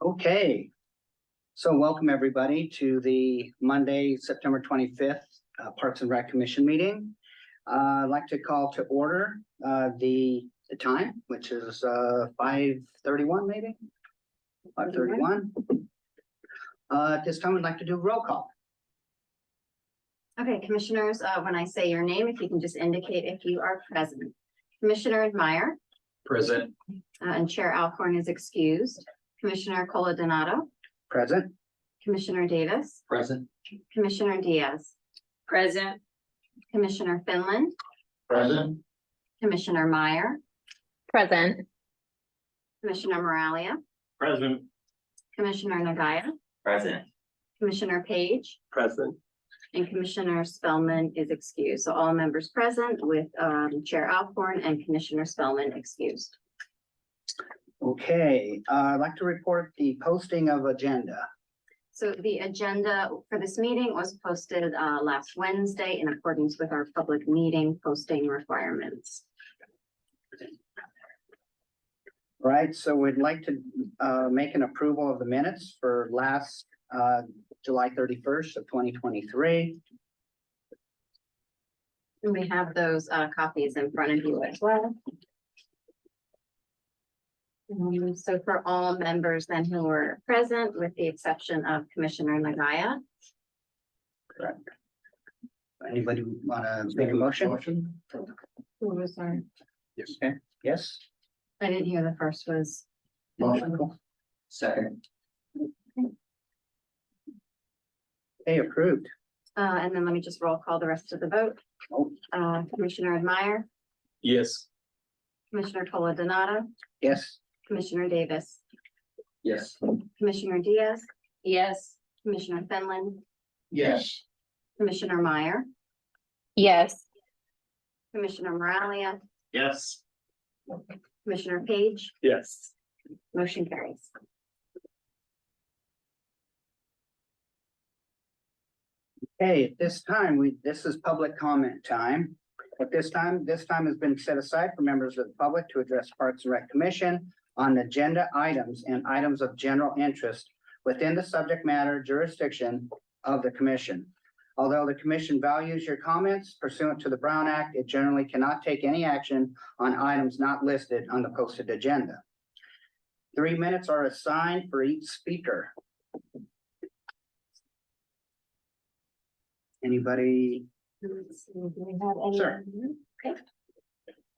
Okay, so welcome everybody to the Monday, September 25th Parks and Rec Commission meeting. I'd like to call to order the time, which is 5:31 maybe? 5:31. At this time, we'd like to do roll call. Okay, commissioners, when I say your name, if you can just indicate if you are present. Commissioner Meyer. Present. And Chair Alcorn is excused. Commissioner Coladonato, Present. Commissioner Davis, Present. Commissioner Diaz, Present. Commissioner Finland, Present. Commissioner Meyer, Present. Commissioner Moralia, Present. Commissioner Nagaya, Present. Commissioner Page, Present. and Commissioner Spellman is excused. So all members present with Chair Alcorn and Commissioner Spellman excused. Okay, I'd like to report the posting of agenda. So the agenda for this meeting was posted last Wednesday in accordance with our public meeting posting requirements. Right, so we'd like to make an approval of the minutes for last July 31st of 2023. And we have those copies in front of you as well. So for all members then who were present, with the exception of Commissioner Nagaya. Correct. Anybody want to make a motion? Who was our? Yes. Okay, yes. I didn't hear the first was. Second. Okay, approved. And then let me just roll call the rest of the vote. Oh. Commissioner Meyer, Yes. Commissioner Coladonato, Yes. Commissioner Davis, Yes. Commissioner Diaz, Yes. Commissioner Finland, Yes. Commissioner Meyer, Yes. Commissioner Moralia, Yes. Commissioner Page, Yes. motion carries. Okay, at this time, this is public comment time. At this time has been set aside for members of the public to address Parks and Rec Commission on agenda items and items of general interest within the subject matter jurisdiction of the commission. Although the commission values your comments pursuant to the Brown Act, it generally cannot take any action on items not listed on the posted agenda. 3 minutes are assigned for each speaker. Anybody? Let's see, do we have any? Sure. Okay.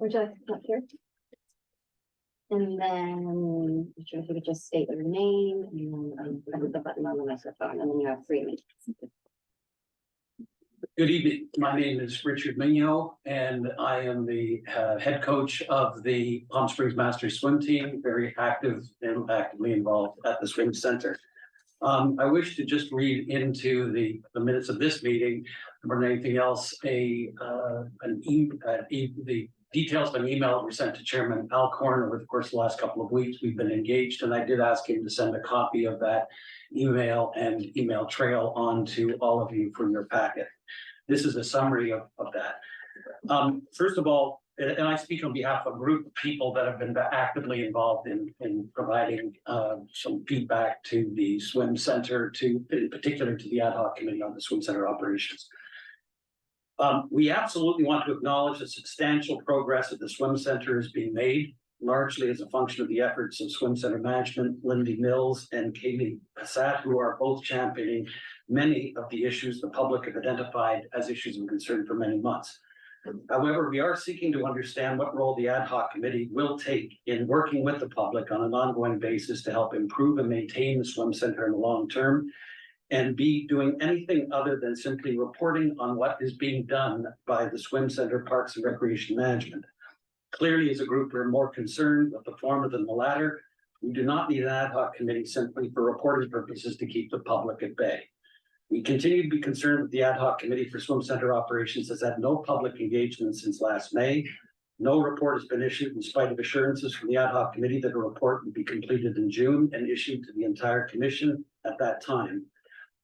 Would you like to come up here? And then, I'm sure if you could just state your name and then press the button on the microphone, and then you have 3 minutes. Good evening. My name is Richard Mignot, and I am the head coach of the Palm Springs Masters swim team, very active and actively involved at the swim center. I wish to just read into the minutes of this meeting, more than anything else, the details of an email that were sent to Chairman Alcorn over the course of the last couple of weeks. We've been engaged, and I did ask him to send a copy of that email and email trail on to all of you for your packet. This is a summary of that. First of all, and I speak on behalf of a group of people that have been actively involved in providing some feedback to the swim center, in particular to the ad hoc committee on the swim center operations. We absolutely want to acknowledge the substantial progress that the swim center is being made, largely as a function of the efforts of swim center management, Lindy Mills and Kaylee Passat, who are both championing many of the issues the public have identified as issues of concern for many months. However, we are seeking to understand what role the ad hoc committee will take in working with the public on an ongoing basis to help improve and maintain the swim center in the long term, and be doing anything other than simply reporting on what is being done by the swim center Parks and Recreation Management. Clearly, as a group, we're more concerned with the former than the latter. We do not need an ad hoc committee simply for reporting purposes to keep the public at bay. We continue to be concerned that the ad hoc committee for swim center operations has had no public engagement since last May. No report has been issued in spite of assurances from the ad hoc committee that a report would be completed in June and issued to the entire commission at that time.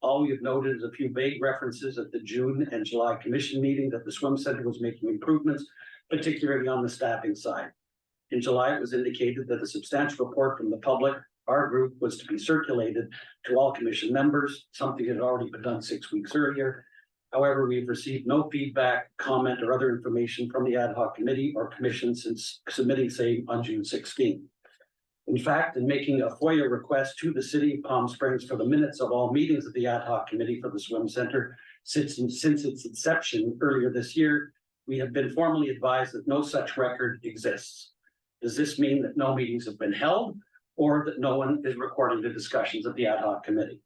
All we have noted is a few vague references at the June and July commission meeting that the swim center was making improvements, particularly on the staffing side. In July, it was indicated that a substantial report from the public our group was to be circulated to all commission members, something that had already been done 6 weeks earlier. However, we've received no feedback, comment, or other information from the ad hoc committee or commission since submitting same on June 16th. In fact, in making a FOIA request to the city of Palm Springs for the minutes of all meetings of the ad hoc committee for the swim center since its inception earlier this year, we have been formally advised that no such record exists. Does this mean that no meetings have been held or that no one is recording the discussions of the ad hoc committee?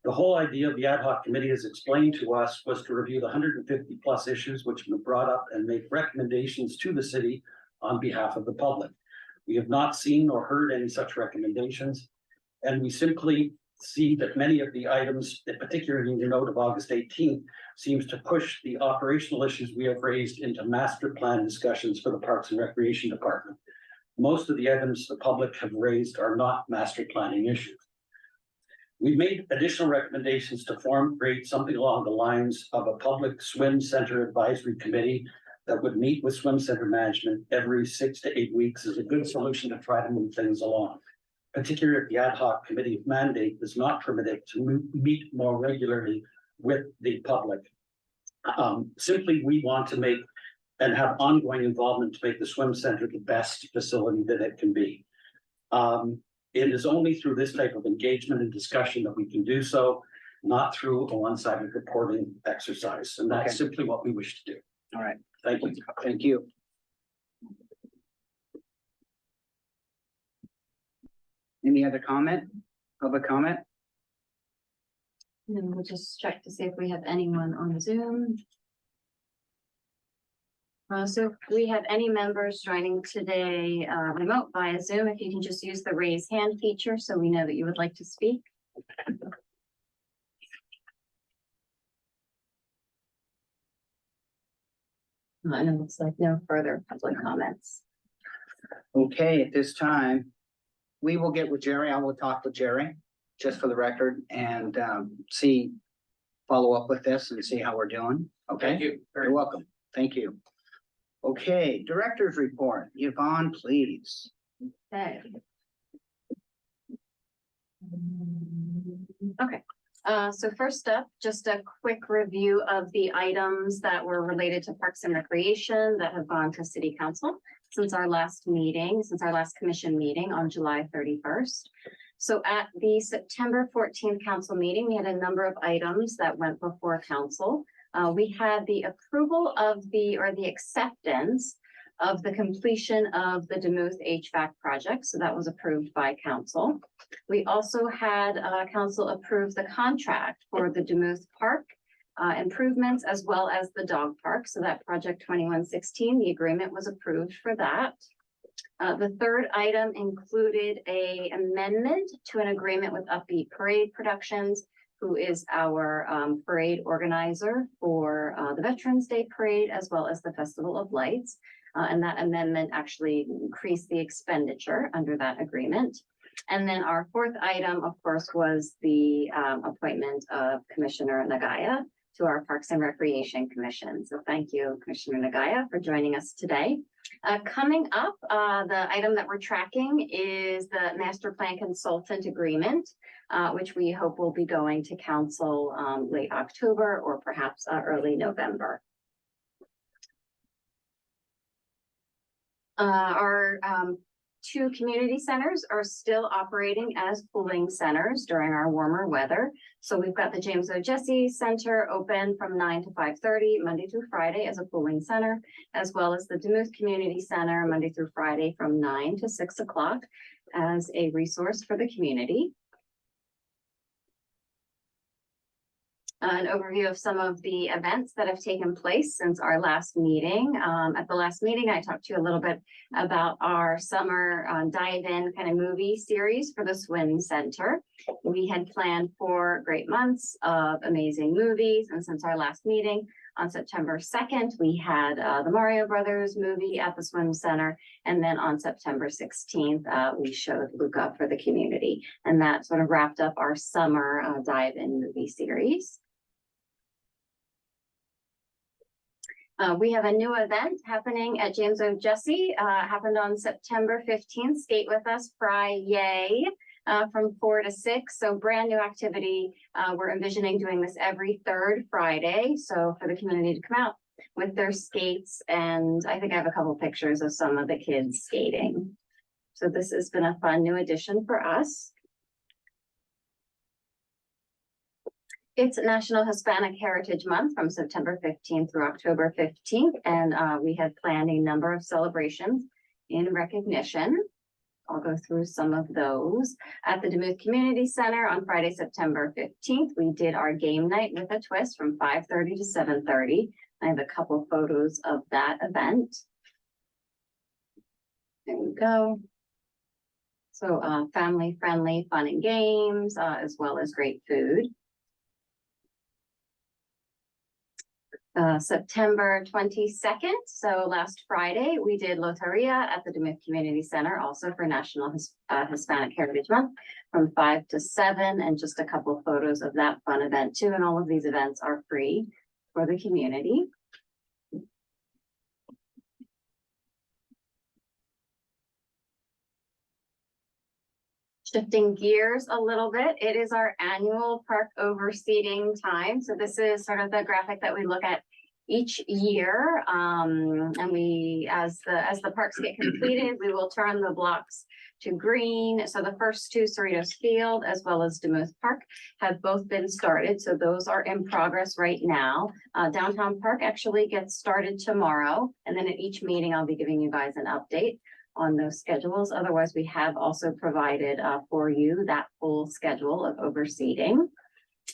The whole idea of the ad hoc committee, as explained to us, was to review the 150 plus issues which have been brought up and make recommendations to the city on behalf of the public. We have not seen or heard any such recommendations, and we simply see that many of the items, particularly in your note of August 18th, seems to push the operational issues we have raised into master plan discussions for the Parks and Recreation Department. Most of the items the public have raised are not master planning issues. We made additional recommendations to create something along the lines of a public swim center advisory committee that would meet with swim center management every 6 to 8 weeks is a good solution to try to move things along. Particularly if the ad hoc committee mandate does not permit it to meet more regularly with the public. Simply, we want to make and have ongoing involvement to make the swim center the best facility that it can be. It is only through this type of engagement and discussion that we can do so, not through a one-sided reporting exercise. And that's simply what we wish to do. All right, Thank you. thank you. Any other comment? Public comment? And then we'll just check to see if we have anyone on Zoom. So if we have any members joining today, remote via Zoom, if you can just use the raise hand feature so we know that you would like to speak. And it looks like no further public comments. Okay, at this time, we will get with Jerry. I will talk with Jerry, just for the record, and follow up with this and see how we're doing. Okay? Thank you. You're welcome. Thank you. Okay, director's report. Yvonne, please. Okay. Okay, so first up, just a quick review of the items that were related to Parks and Recreation that have gone to City Council since our last meeting, since our last commission meeting on July 31st. So at the September 14th council meeting, we had a number of items that went before council. We had the approval of the acceptance of the completion of the Demuth HVAC project. So that was approved by council. We also had council approve the contract for the Demuth Park improvements as well as the dog park. So that project 2116, the agreement was approved for that. The third item included an amendment to an agreement with Upbeat Parade Productions, who is our parade organizer for the Veterans Day Parade, as well as the Festival of Lights. And that amendment actually increased the expenditure under that agreement. And then our fourth item, of course, was the appointment of Commissioner Nagaya to our Parks and Recreation Commission. So thank you, Commissioner Nagaya, for joining us today. Coming up, the item that we're tracking is the Master Plan Consultant Agreement, which we hope will be going to council late October or perhaps early November. Our two community centers are still operating as cooling centers during our warmer weather. So we've got the James O. Jesse Center open from 9 to 5:30, Monday through Friday as a cooling center, as well as the Demuth Community Center, Monday through Friday from 9 to 6 o'clock as a resource for the community. An overview of some of the events that have taken place since our last meeting. At the last meeting, I talked to you a little bit about our summer dive-in kind of movie series for the Swim Center. We had planned 4 great months of amazing movies, and since our last meeting on September 2nd, we had the Mario Brothers movie at the Swim Center, and then on September 16th, we showed Luca for the community, and that sort of wrapped up our summer dive-in movie series. We have a new event happening at James O. Jesse, happened on September 15th, Skate With Us Friday. from 4 to 6. So brand new activity. We're envisioning doing this every third Friday. So for the community to come out with their skates, and I think I have a couple pictures of some of the kids skating. So this has been a fun new addition for us. It's National Hispanic Heritage Month from September 15th through October 15th, and we have planned a number of celebrations in recognition. I'll go through some of those. At the Duluth Community Center on Friday, September 15th, we did our game night with a twist from 5:30 to 7:30. I have a couple photos of that event. There we go. So family friendly fun and games, as well as great food. September 22nd, so last Friday, we did Loteria at the Duluth Community Center, also for National Hispanic Heritage Month, from 5 to 7, and just a couple of photos of that fun event too. And all of these events are free for the community. Shifting gears a little bit, it is our annual park overseeding time. So this is sort of the graphic that we look at each year. And we, as the parks get completed, we will turn the blocks to green. So the first two, Cerritos Field as well as Demuth Park, have both been started. So those are in progress right now. Downtown Park actually gets started tomorrow. And then at each meeting, I'll be giving you guys an update on those schedules. Otherwise, we have also provided for you that full schedule of overseeding.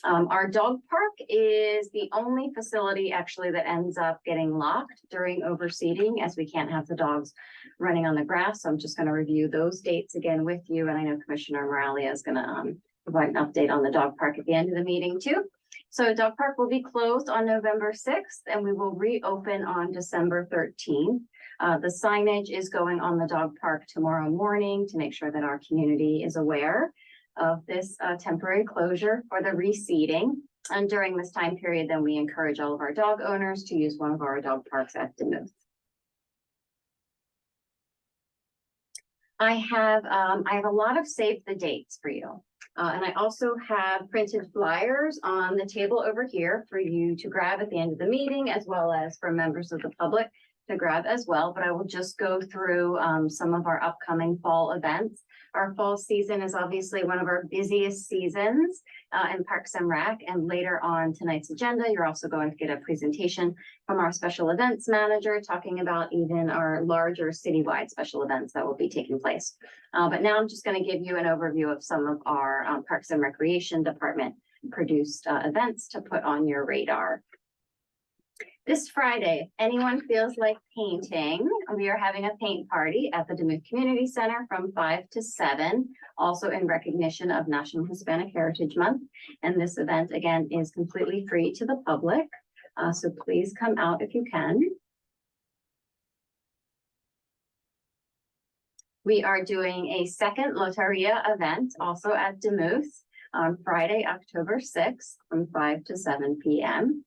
Our dog park is the only facility actually that ends up getting locked during overseeding, as we can't have the dogs running on the grass. So I'm just going to review those dates again with you. And I know Commissioner Moralia is going to provide an update on the dog park at the end of the meeting too. So dog park will be closed on November 6th and we will reopen on December 13th. The signage is going on the dog park tomorrow morning to make sure that our community is aware of this temporary closure for the reseeding. And during this time period, then we encourage all of our dog owners to use one of our dog parks at Demuth. I have a lot of save the dates for you. And I also have printed flyers on the table over here for you to grab at the end of the meeting, as well as for members of the public to grab as well. But I will just go through some of our upcoming fall events. Our fall season is obviously one of our busiest seasons in Parks and Rec. And later on tonight's agenda, you're also going to get a presentation from our special events manager talking about even our larger citywide special events that will be taking place. But now I'm just going to give you an overview of some of our Parks and Recreation Department produced events to put on your radar. This Friday, if anyone feels like painting, we are having a paint party at the Demuth Community Center from 5 to 7, also in recognition of National Hispanic Heritage Month. And this event, again, is completely free to the public. So please come out if you can. We are doing a second Loteria event also at Demuth on Friday, October 6th from 5 to 7 p.m.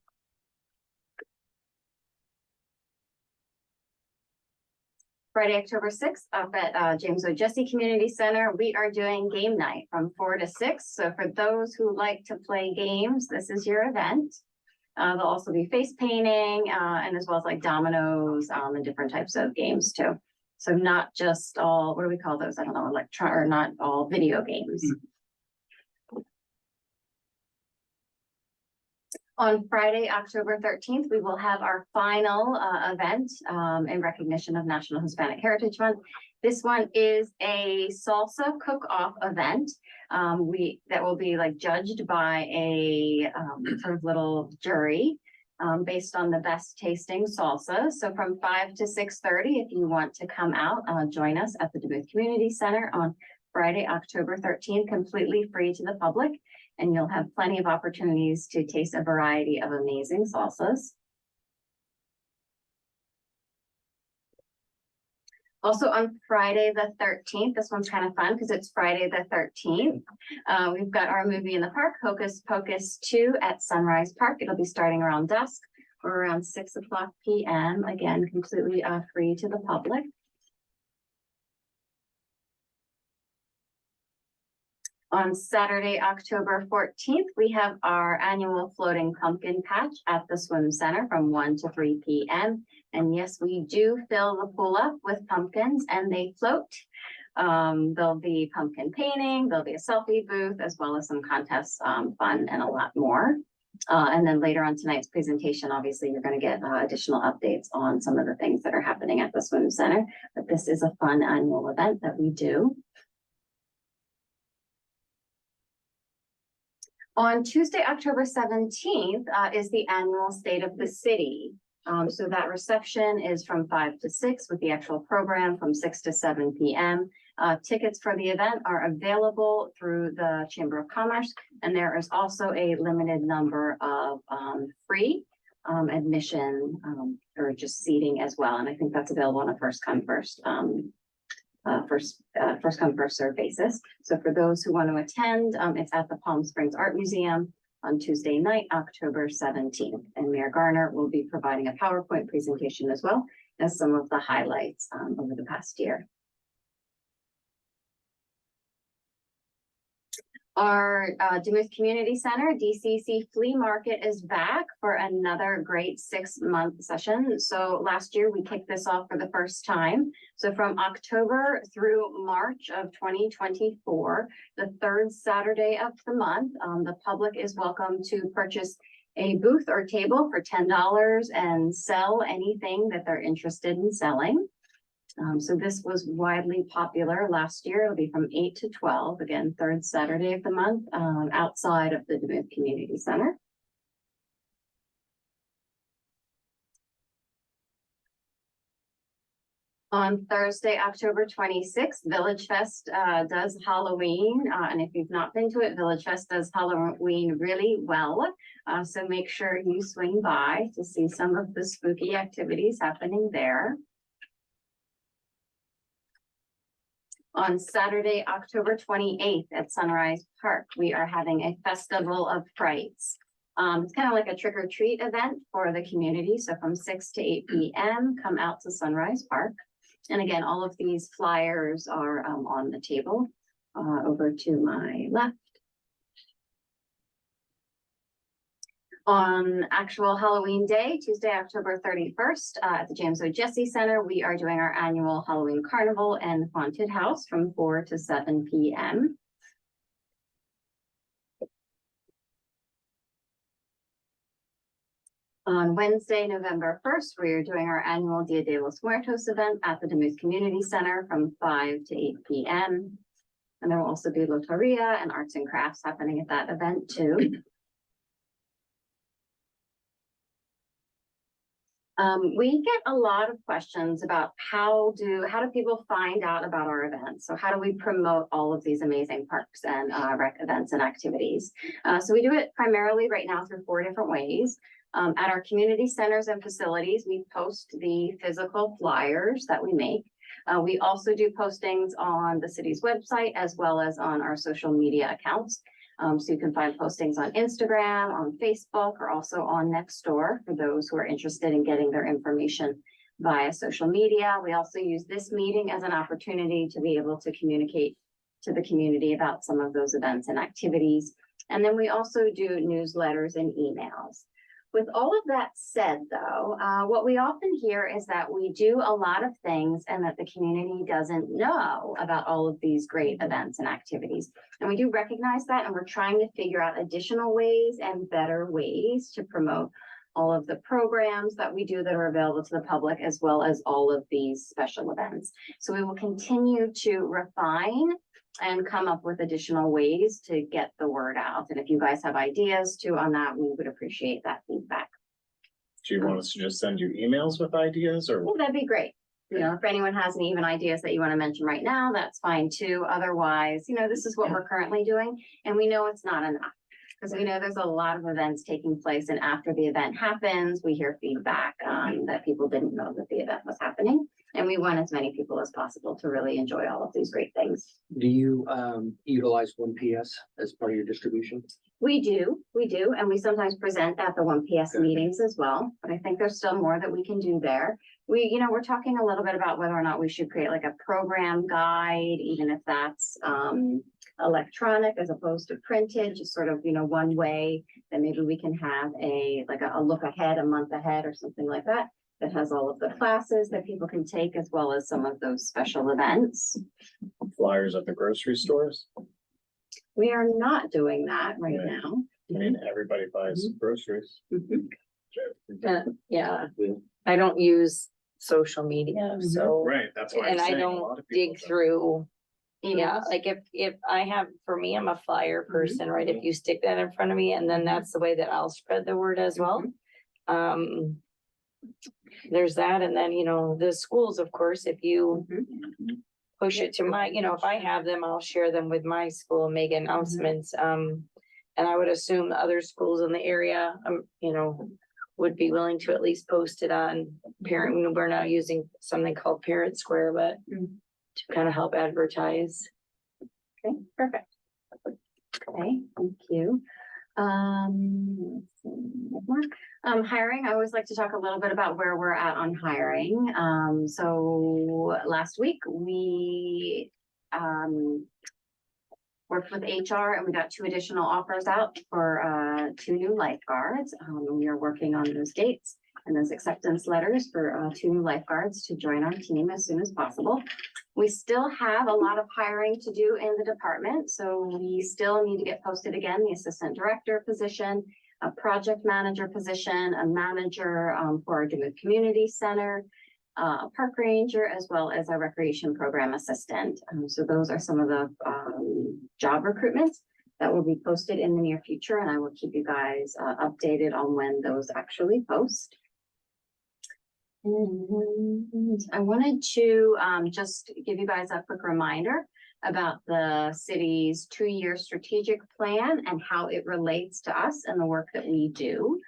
Friday, October 6th, up at James O. Jesse Community Center, we are doing game night from 4 to 6. So for those who like to play games, this is your event. There'll also be face painting and as well as like dominoes and different types of games too. So not just all, what do we call those? I don't know, or not all video games. On Friday, October 13th, we will have our final event in recognition of National Hispanic Heritage Month. This one is a salsa cook-off event that will be like judged by a sort of little jury based on the best tasting salsa. So from 5 to 6:30, if you want to come out, join us at the Demuth Community Center on Friday, October 13th, completely free to the public. And you'll have plenty of opportunities to taste a variety of amazing salsas. Also on Friday the 13th, this one's kind of fun because it's Friday the 13th. We've got our movie in the park, Hocus Pocus 2 at Sunrise Park. It'll be starting around dusk or around 6 o'clock p.m. Again, completely free to the public. On Saturday, October 14th, we have our annual floating pumpkin patch at the swim center from 1 to 3 p.m. And yes, we do fill the pool up with pumpkins and they float. There'll be pumpkin painting, there'll be a selfie booth, as well as some contests, fun, and a lot more. And then later on tonight's presentation, obviously, you're going to get additional updates on some of the things that are happening at the swim center. But this is a fun annual event that we do. On Tuesday, October 17th, is the annual State of the City. So that reception is from 5 to 6 with the actual program from 6 to 7 p.m. Tickets for the event are available through the Chamber of Commerce, and there is also a limited number of free admission or just seating as well. And I think that's available on a first come, first come, first served basis. So for those who want to attend, it's at the Palm Springs Art Museum on Tuesday night, October 17th. And Mayor Garner will be providing a PowerPoint presentation as well as some of the highlights over the past year. Our Duluth Community Center, DCC Flea Market is back for another great 6-month session. So last year we kicked this off for the first time. So from October through March of 2024, the third Saturday of the month, the public is welcome to purchase a booth or table for $10 and sell anything that they're interested in selling. So this was widely popular last year. It'll be from 8 to 12, again, third Saturday of the month, outside of the Duluth Community Center. On Thursday, October 26th, Village Fest does Halloween. And if you've not been to it, Village Fest does Halloween really well. So make sure you swing by to see some of the spooky activities happening there. On Saturday, October 28th at Sunrise Park, we are having a Festival of Frights. It's kind of like a trick or treat event for the community. So from 6 to 8 p.m., come out to Sunrise Park. And again, all of these flyers are on the table over to my left. On actual Halloween day, Tuesday, October 31st, at the James O. Jesse Center, we are doing our annual Halloween Carnival and Haunted House from 4 to 7 p.m. On Wednesday, November 1st, we are doing our annual Dia de los Muertos event at the Duluth Community Center from 5 to 8 p.m. And there will also be Loteria and arts and crafts happening at that event too. We get a lot of questions about how do people find out about our events? So how do we promote all of these amazing parks and rec events and activities? So we do it primarily right now through 4 different ways. At our community centers and facilities, we post the physical flyers that we make. We also do postings on the city's website as well as on our social media accounts. So you can find postings on Instagram, on Facebook, or also on Nextdoor for those who are interested in getting their information via social media. We also use this meeting as an opportunity to be able to communicate to the community about some of those events and activities. And then we also do newsletters and emails. With all of that said, though, what we often hear is that we do a lot of things and that the community doesn't know about all of these great events and activities. And we do recognize that, and we're trying to figure out additional ways and better ways to promote all of the programs that we do that are available to the public, as well as all of these special events. So we will continue to refine and come up with additional ways to get the word out. And if you guys have ideas too on that, we would appreciate that feedback. Do you want us to just send you emails with ideas or? Well, that'd be great. You know, if anyone has any even ideas that you want to mention right now, that's fine too. Otherwise, you know, this is what we're currently doing, and we know it's not enough. Because we know there's a lot of events taking place, and after the event happens, we hear feedback that people didn't know that the event was happening. And we want as many people as possible to really enjoy all of these great things. Do you utilize 1PS as part of your distribution? We do, and we sometimes present at the 1PS Okay. meetings as well, but I think there's still more that we can do there. We're talking a little bit about whether or not we should create like a program guide, even if that's electronic as opposed to printed, just sort of, one way that maybe we can have a look ahead, a month ahead or something like that. That has all of the classes that people can take as well as some of those special events. Flyers at the grocery stores. We are not doing that right Right. now. I mean, everybody buys groceries. Mhm. Yeah, I don't use social media, so, Right, that's why. I'm and I saying a don't lot of people dig don't. through. Yeah, Emails. like if I have, for me, I'm a flyer person, right? If you stick that in front of me, and then that's the way that I'll spread the word as well. There's that, and then, the schools, of course, if you Mhm. push it to my, if I have them, I'll share them with my school, make announcements. And I would assume the other schools in the area, would be willing to at least post it on parent, we're now using something called Parent Square, but to kind of help advertise. Okay, perfect. Okay, thank you. Let's see, what more? Hiring, I always like to talk a little bit about where we're at on hiring. So last week we worked with HR and we got 2 additional offers out for 2 new lifeguards. We are working on those dates and those acceptance letters for 2 new lifeguards to join our team as soon as possible. We still have a lot of hiring to do in the department, so we still need to get posted again, the assistant director position, a project manager position, a manager for our Duluth Community Center, a park ranger, as well as a recreation program assistant. So those are some of the job recruitments that will be posted in the near future, and I will keep you guys updated on when those actually post. And I wanted to just give you guys a quick reminder about the city's 2-year strategic plan and how it relates to us and the work that we do.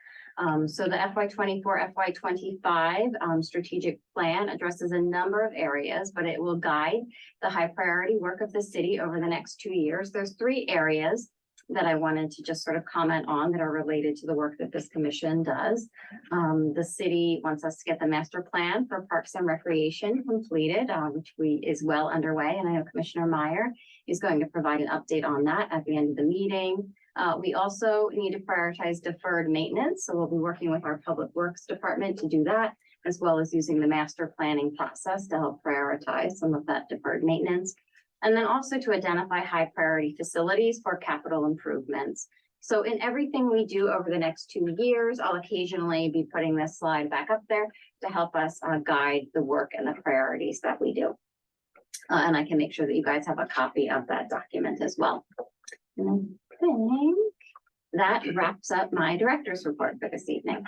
So the FY24, FY25 strategic plan addresses a number of areas, but it will guide the high priority work of the city over the next 2 years. There's 3 areas that I wanted to just sort of comment on that are related to the work that this commission does. The city wants us to get the master plan for Parks and Recreation completed, which is well underway. And I know Commissioner Meyer is going to provide an update on that at the end of the meeting. We also need to prioritize deferred maintenance. So we'll be working with our Public Works Department to do that, as well as using the master planning process to help prioritize some of that deferred maintenance. And then also to identify high priority facilities for capital improvements. So in everything we do over the next 2 years, I'll occasionally be putting this slide back up there to help us guide the work and the priorities that we do. And I can make sure that you guys have a copy of that document as well. And I think that wraps up my director's report for this evening.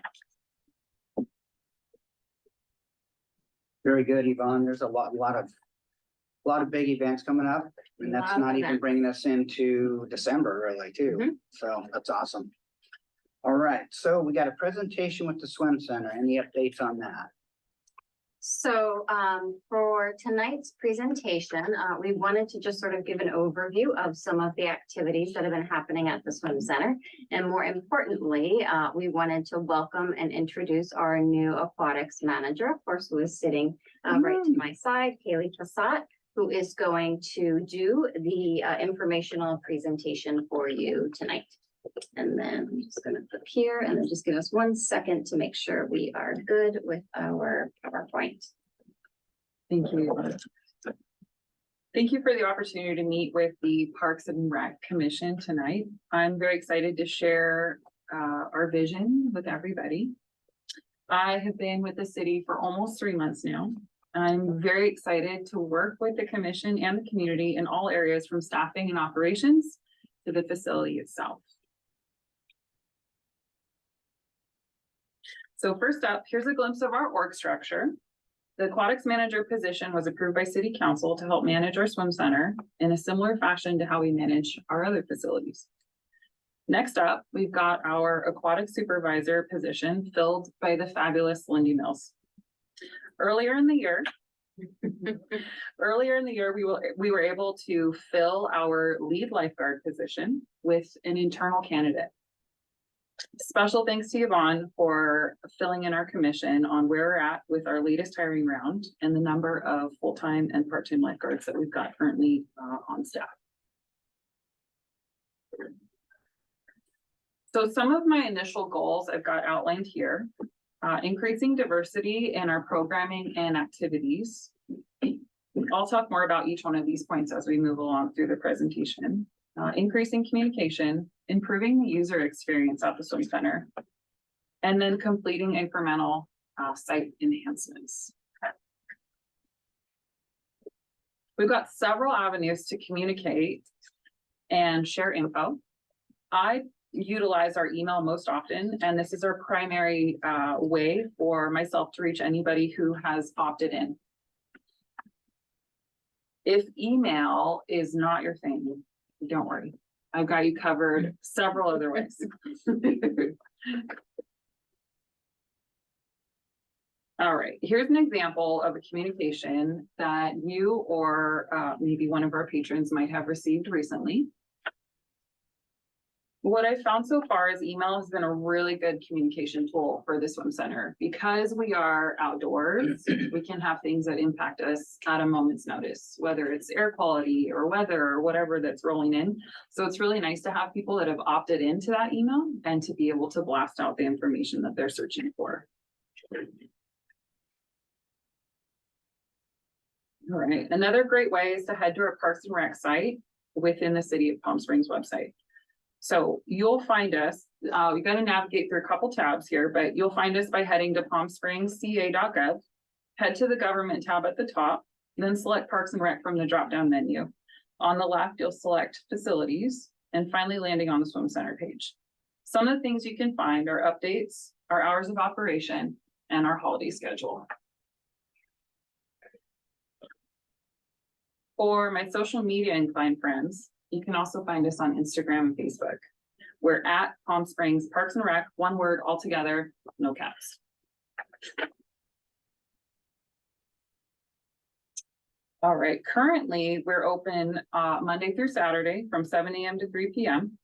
Very good, Yvonne. There's a lot of big events coming up, and that's Lot of not even events. bringing us into December really too. Mhm. So that's awesome. All right, so we got a presentation with the swim center. Any updates on that? So for tonight's presentation, we wanted to just sort of give an overview of some of the activities that have been happening at the swim center. And more importantly, we wanted to welcome and introduce our new aquatics manager, of course, who is sitting right to my side, Kaylee Passat, who is going to do the informational presentation for you tonight. And then I'm just gonna click here and then just give us 1 second to make sure we are good with our PowerPoint. Thank you. Thank you for the opportunity to meet with the Parks and Rec Commission tonight. I'm very excited to share our vision with everybody. I have been with the city for almost 3 months now. I'm very excited to work with the commission and the community in all areas from staffing and operations to the facility itself. So first up, here's a glimpse of our org structure. The aquatics manager position was approved by city council to help manage our swim center in a similar fashion to how we manage our other facilities. Next up, we've got our aquatic supervisor position filled by the fabulous Lindy Mills. Earlier in the year, we were able to fill our lead lifeguard position with an internal candidate. Special thanks to Yvonne for filling in our commission on where we're at with our latest hiring round and the number of full-time and part-time lifeguards that we've got currently on staff. So some of my initial goals I've got outlined here. Increasing diversity in our programming and activities. I'll talk more about each one of these points as we move along through the presentation. Increasing communication, improving the user experience at the swim center. And then completing incremental site enhancements. We've got several avenues to communicate and share info. I utilize our email most often, and this is our primary way for myself to reach anybody who has opted in. If email is not your thing, don't worry. I've got you covered several other ways. All right, here's an example of a communication that you or maybe one of our patrons might have received recently. What I've found so far is email has been a really good communication tool for the swim center. Because we are outdoors, we can have things that impact us at a moment's notice, whether it's air quality or weather or whatever that's rolling in. So it's really nice to have people that have opted into that email and to be able to blast out the information that they're searching for. All right, another great way is to head to our Parks and Rec site within the City of Palm Springs website. So you'll find us, we got to navigate through a couple tabs here, but you'll find us by heading to palmspringsca.gov, head to the government tab at the top, then select Parks and Rec from the drop-down menu. On the left, you'll select facilities and finally landing on the swim center page. Some of the things you can find are updates, our hours of operation, and our holiday schedule. For my social media inclined friends, you can also find us on Instagram and Facebook. We're at Palm Springs Parks and Rec, one word all together, no caps. All right, currently we're open Monday through Saturday from 7 a.m. to 3 p.m.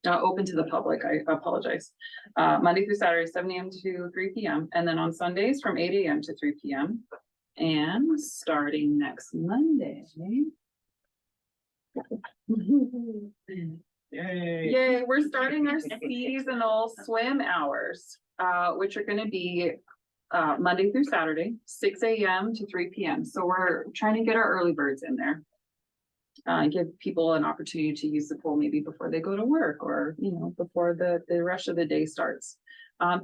Open to the public, I apologize. Monday through Saturday, 7 a.m. to 3 p.m. And then on Sundays from 8 a.m. to 3 p.m. And starting next Monday. Yay, we're starting our seasonal swim hours, which are going to be Monday through Saturday, 6 a.m. to 3 p.m. So we're trying to get our early birds in there. Give people an opportunity to use the pool maybe before they go to work or, you know, before the rush of the day starts.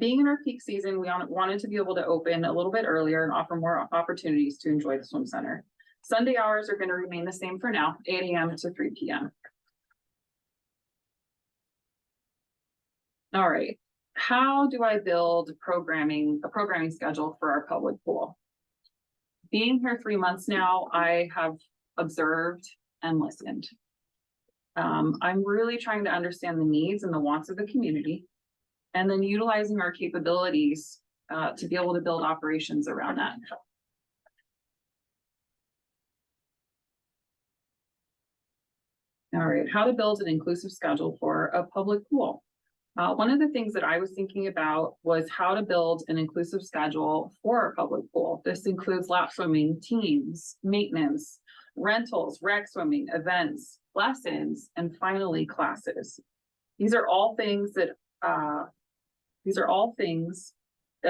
Being in our peak season, we wanted to be able to open a little bit earlier and offer more opportunities to enjoy the swim center. Sunday hours are going to remain the same for now, 8 a.m. to 3 p.m. All right, how do I build a programming schedule for our public pool? Being here 3 months now, I have observed and listened. I'm really trying to understand the needs and the wants of the community, and then utilizing our capabilities to be able to build operations around that. All right, how to build an inclusive schedule for a public pool. One of the things that I was thinking about was how to build an inclusive schedule for our public pool. This includes lap swimming, teams, maintenance, rentals, rec swimming, events, lessons, and finally classes. These are all things that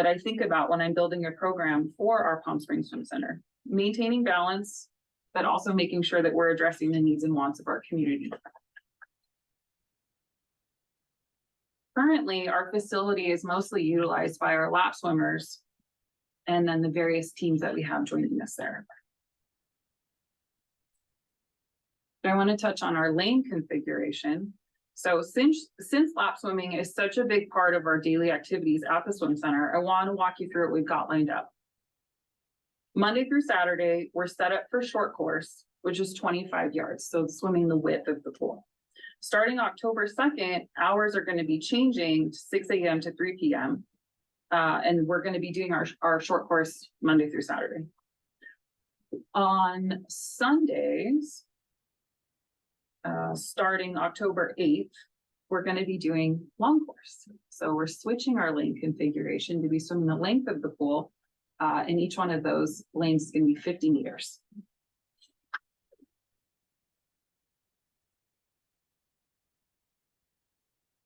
I think about when I'm building a program for our Palm Springs Swim Center. Maintaining balance, but also making sure that we're addressing the needs and wants of our community. Currently, our facility is mostly utilized by our lap swimmers and then the various teams that we have joining us there. I want to touch on our lane configuration. So since lap swimming is such a big part of our daily activities at the swim center, I want to walk you through what we've got lined up. Monday through Saturday, we're set up for short course, which is 25 yards. So swimming the width of the pool. Starting October 2nd, hours are going to be changing to 6 a.m. to 3 p.m. And we're going to be doing our short course Monday through Saturday. On Sundays, starting October 8th, we're going to be doing long course. So we're switching our lane configuration to be swimming the length of the pool. And each one of those lanes is going to be 50 meters.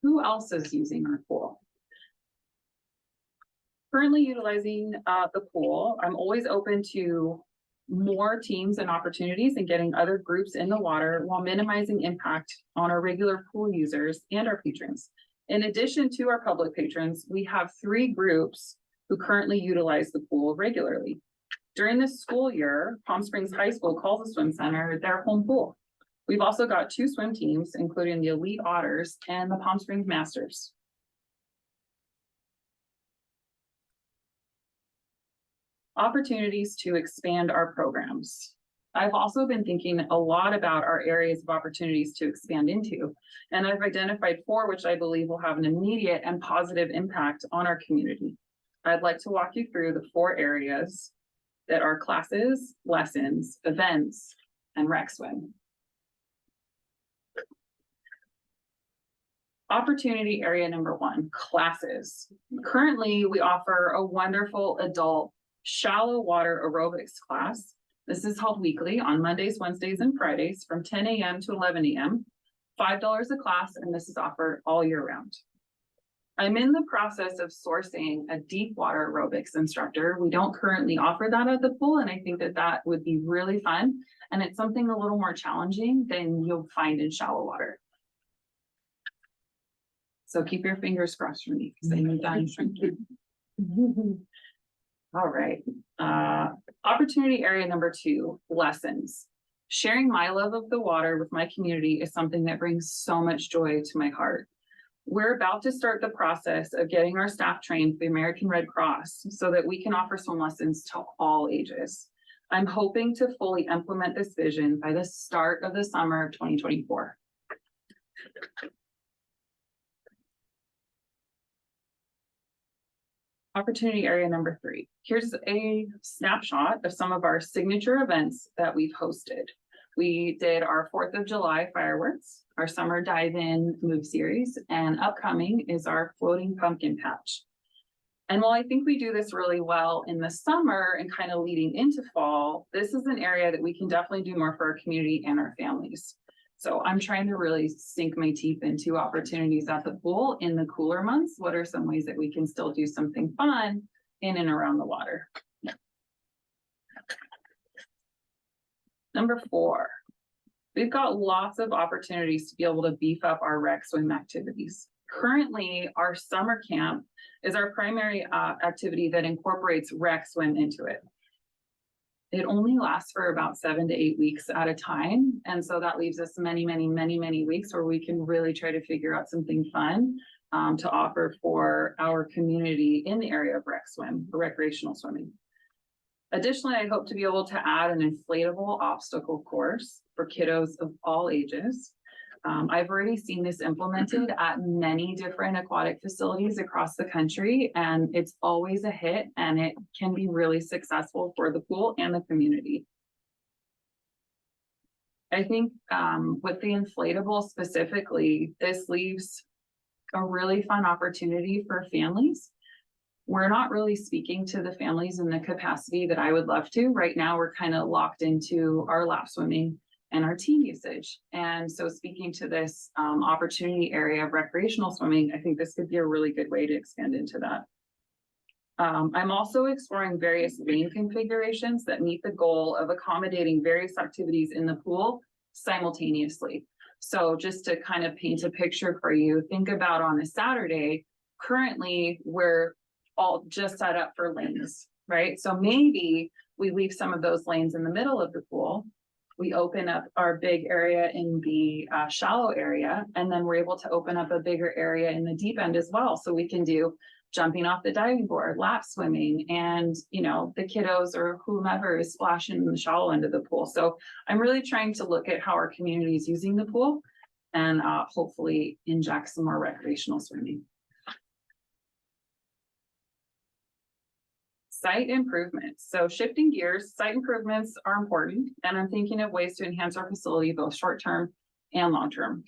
who else is using our pool? Currently utilizing the pool, I'm always open to more teams and opportunities and getting other groups in the water while minimizing impact on our regular pool users and our patrons. In addition to our public patrons, we have 3 groups who currently utilize the pool regularly. During this school year, Palm Springs High School calls the swim center their home pool. We've also got 2 swim teams, including the Elite Otters and the Palm Springs Masters. Opportunities to expand our programs. I've also been thinking a lot about our areas of opportunities to expand into, and I've identified 4 which I believe will have an immediate and positive impact on our community. I'd like to walk you through the 4 areas that are classes, lessons, events, and rec swim. Opportunity area number 1, classes. Currently, we offer a wonderful adult shallow water aerobics class. This is held weekly on Mondays, Wednesdays, and Fridays from 10 a.m. to 11 a.m. $5 a class, and this is offered all year round. I'm in the process of sourcing a deep water aerobics instructor. We don't currently offer that at the pool, and I think that that would be really fun. And it's something a little more challenging than you'll find in shallow water. So keep your fingers crossed for me because I need that instructor. All right, opportunity area number 2, lessons. Sharing my love of the water with my community is something that brings so much joy to my heart. We're about to start the process of getting our staff trained with the American Red Cross so that we can offer swim lessons to all ages. I'm hoping to fully implement this vision by the start of the summer of 2024. Opportunity area number 3. Here's a snapshot of some of our signature events that we've hosted. We did our 4th of July fireworks, our summer dive-in move series, and upcoming is our floating pumpkin patch. And while I think we do this really well in the summer and kind of leading into fall, this is an area that we can definitely do more for our community and our families. So I'm trying to really sink my teeth into opportunities at the pool in the cooler months. What are some ways that we can still do something fun in and around the water? Number 4, we've got lots of opportunities to be able to beef up our rec swim activities. Currently, our summer camp is our primary activity that incorporates rec swim into it. It only lasts for about 7 to 8 weeks at a time. And so that leaves us many weeks where we can really try to figure out something fun to offer for our community in the area of rec swim, or recreational swimming. Additionally, I hope to be able to add an inflatable obstacle course for kiddos of all ages. I've already seen this implemented at many different aquatic facilities across the country, and it's always a hit, and it can be really successful for the pool and the community. I think with the inflatable specifically, this leaves a really fun opportunity for families. We're not really speaking to the families in the capacity that I would love to. Right now, we're kind of locked into our lap swimming and our team usage. And so speaking to this opportunity area of recreational swimming, I think this could be a really good way to expand into that. I'm also exploring various lane configurations that meet the goal of accommodating various activities in the pool simultaneously. So just to kind of paint a picture for you, think about on a Saturday, currently we're all just set up for lanes, right? So maybe we leave some of those lanes in the middle of the pool. We open up our big area in the shallow area, and then we're able to open up a bigger area in the deep end as well. So we can do jumping off the diving board, lap swimming, and, you know, the kiddos or whomever is splashing in the shallow end of the pool. So I'm really trying to look at how our community is using the pool and hopefully inject some more recreational swimming. Site improvements. So shifting gears, site improvements are important, and I'm thinking of ways to enhance our facility, both short-term and long-term.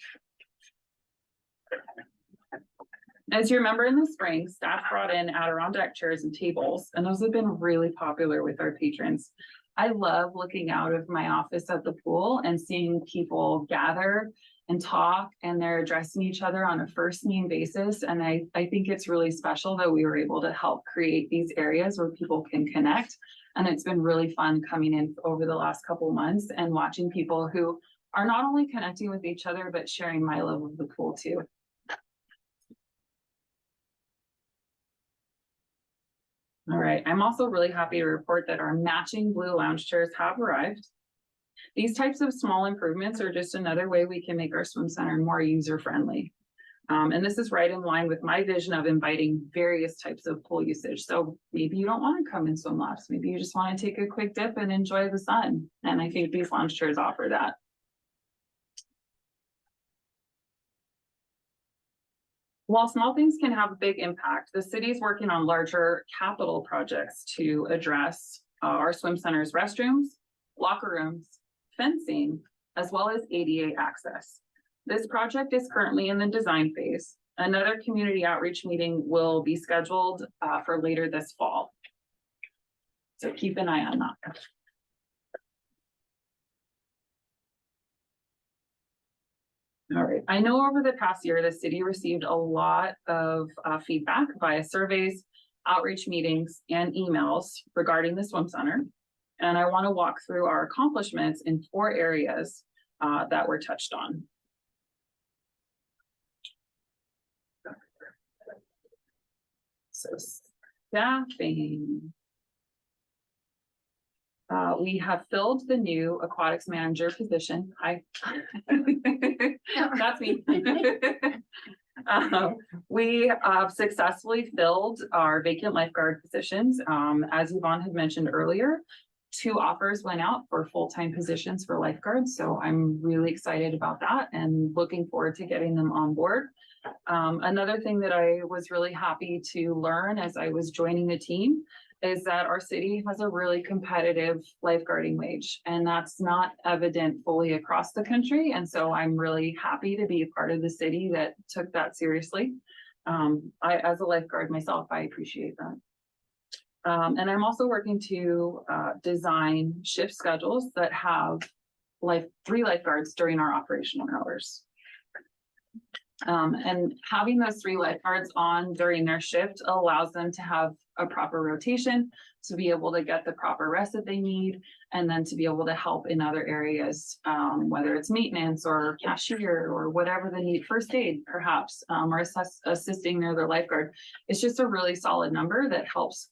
As you remember, in the spring, staff brought in Adirondack chairs and tables, and those have been really popular with our patrons. I love looking out of my office at the pool and seeing people gather and talk, and they're addressing each other on a first name basis. And I think it's really special that we were able to help create these areas where people can connect. And it's been really fun coming in over the last couple of months and watching people who are not only connecting with each other, but sharing my love of the pool too. All right, I'm also really happy to report that our matching blue lounge chairs have arrived. These types of small improvements are just another way we can make our swim center more user-friendly. And this is right in line with my vision of inviting various types of pool usage. So maybe you don't want to come in swim laps. Maybe you just want to take a quick dip and enjoy the sun. And I think these lounge chairs offer that. While small things can have a big impact, the city is working on larger capital projects to address our swim center's restrooms, locker rooms, fencing, as well as ADA access. This project is currently in the design phase. Another community outreach meeting will be scheduled for later this fall. So keep an eye on that. All right, I know over the past year, the city received a lot of feedback via surveys, outreach meetings, and emails regarding the swim center. And I want to walk through our accomplishments in 4 areas that were touched on. So staffing. We have filled the new aquatics manager position. That's me. We have successfully filled our vacant lifeguard positions. As Yvonne had mentioned earlier, 2 offers went out for full-time positions for lifeguards. So I'm really excited about that and looking forward to getting them on board. Another thing that I was really happy to learn as I was joining the team is that our city has a really competitive lifeguarding wage, and that's not evident fully across the country. And so I'm really happy to be a part of the city that took that seriously. As a lifeguard myself, I appreciate that. And I'm also working to design shift schedules that have 3 lifeguards during our operational hours. And having those 3 lifeguards on during their shift allows them to have a proper rotation, to be able to get the proper rest that they need, and then to be able to help in other areas, whether it's maintenance or cashier or whatever they need, first aid perhaps, or assisting their lifeguard. It's just a really solid number that helps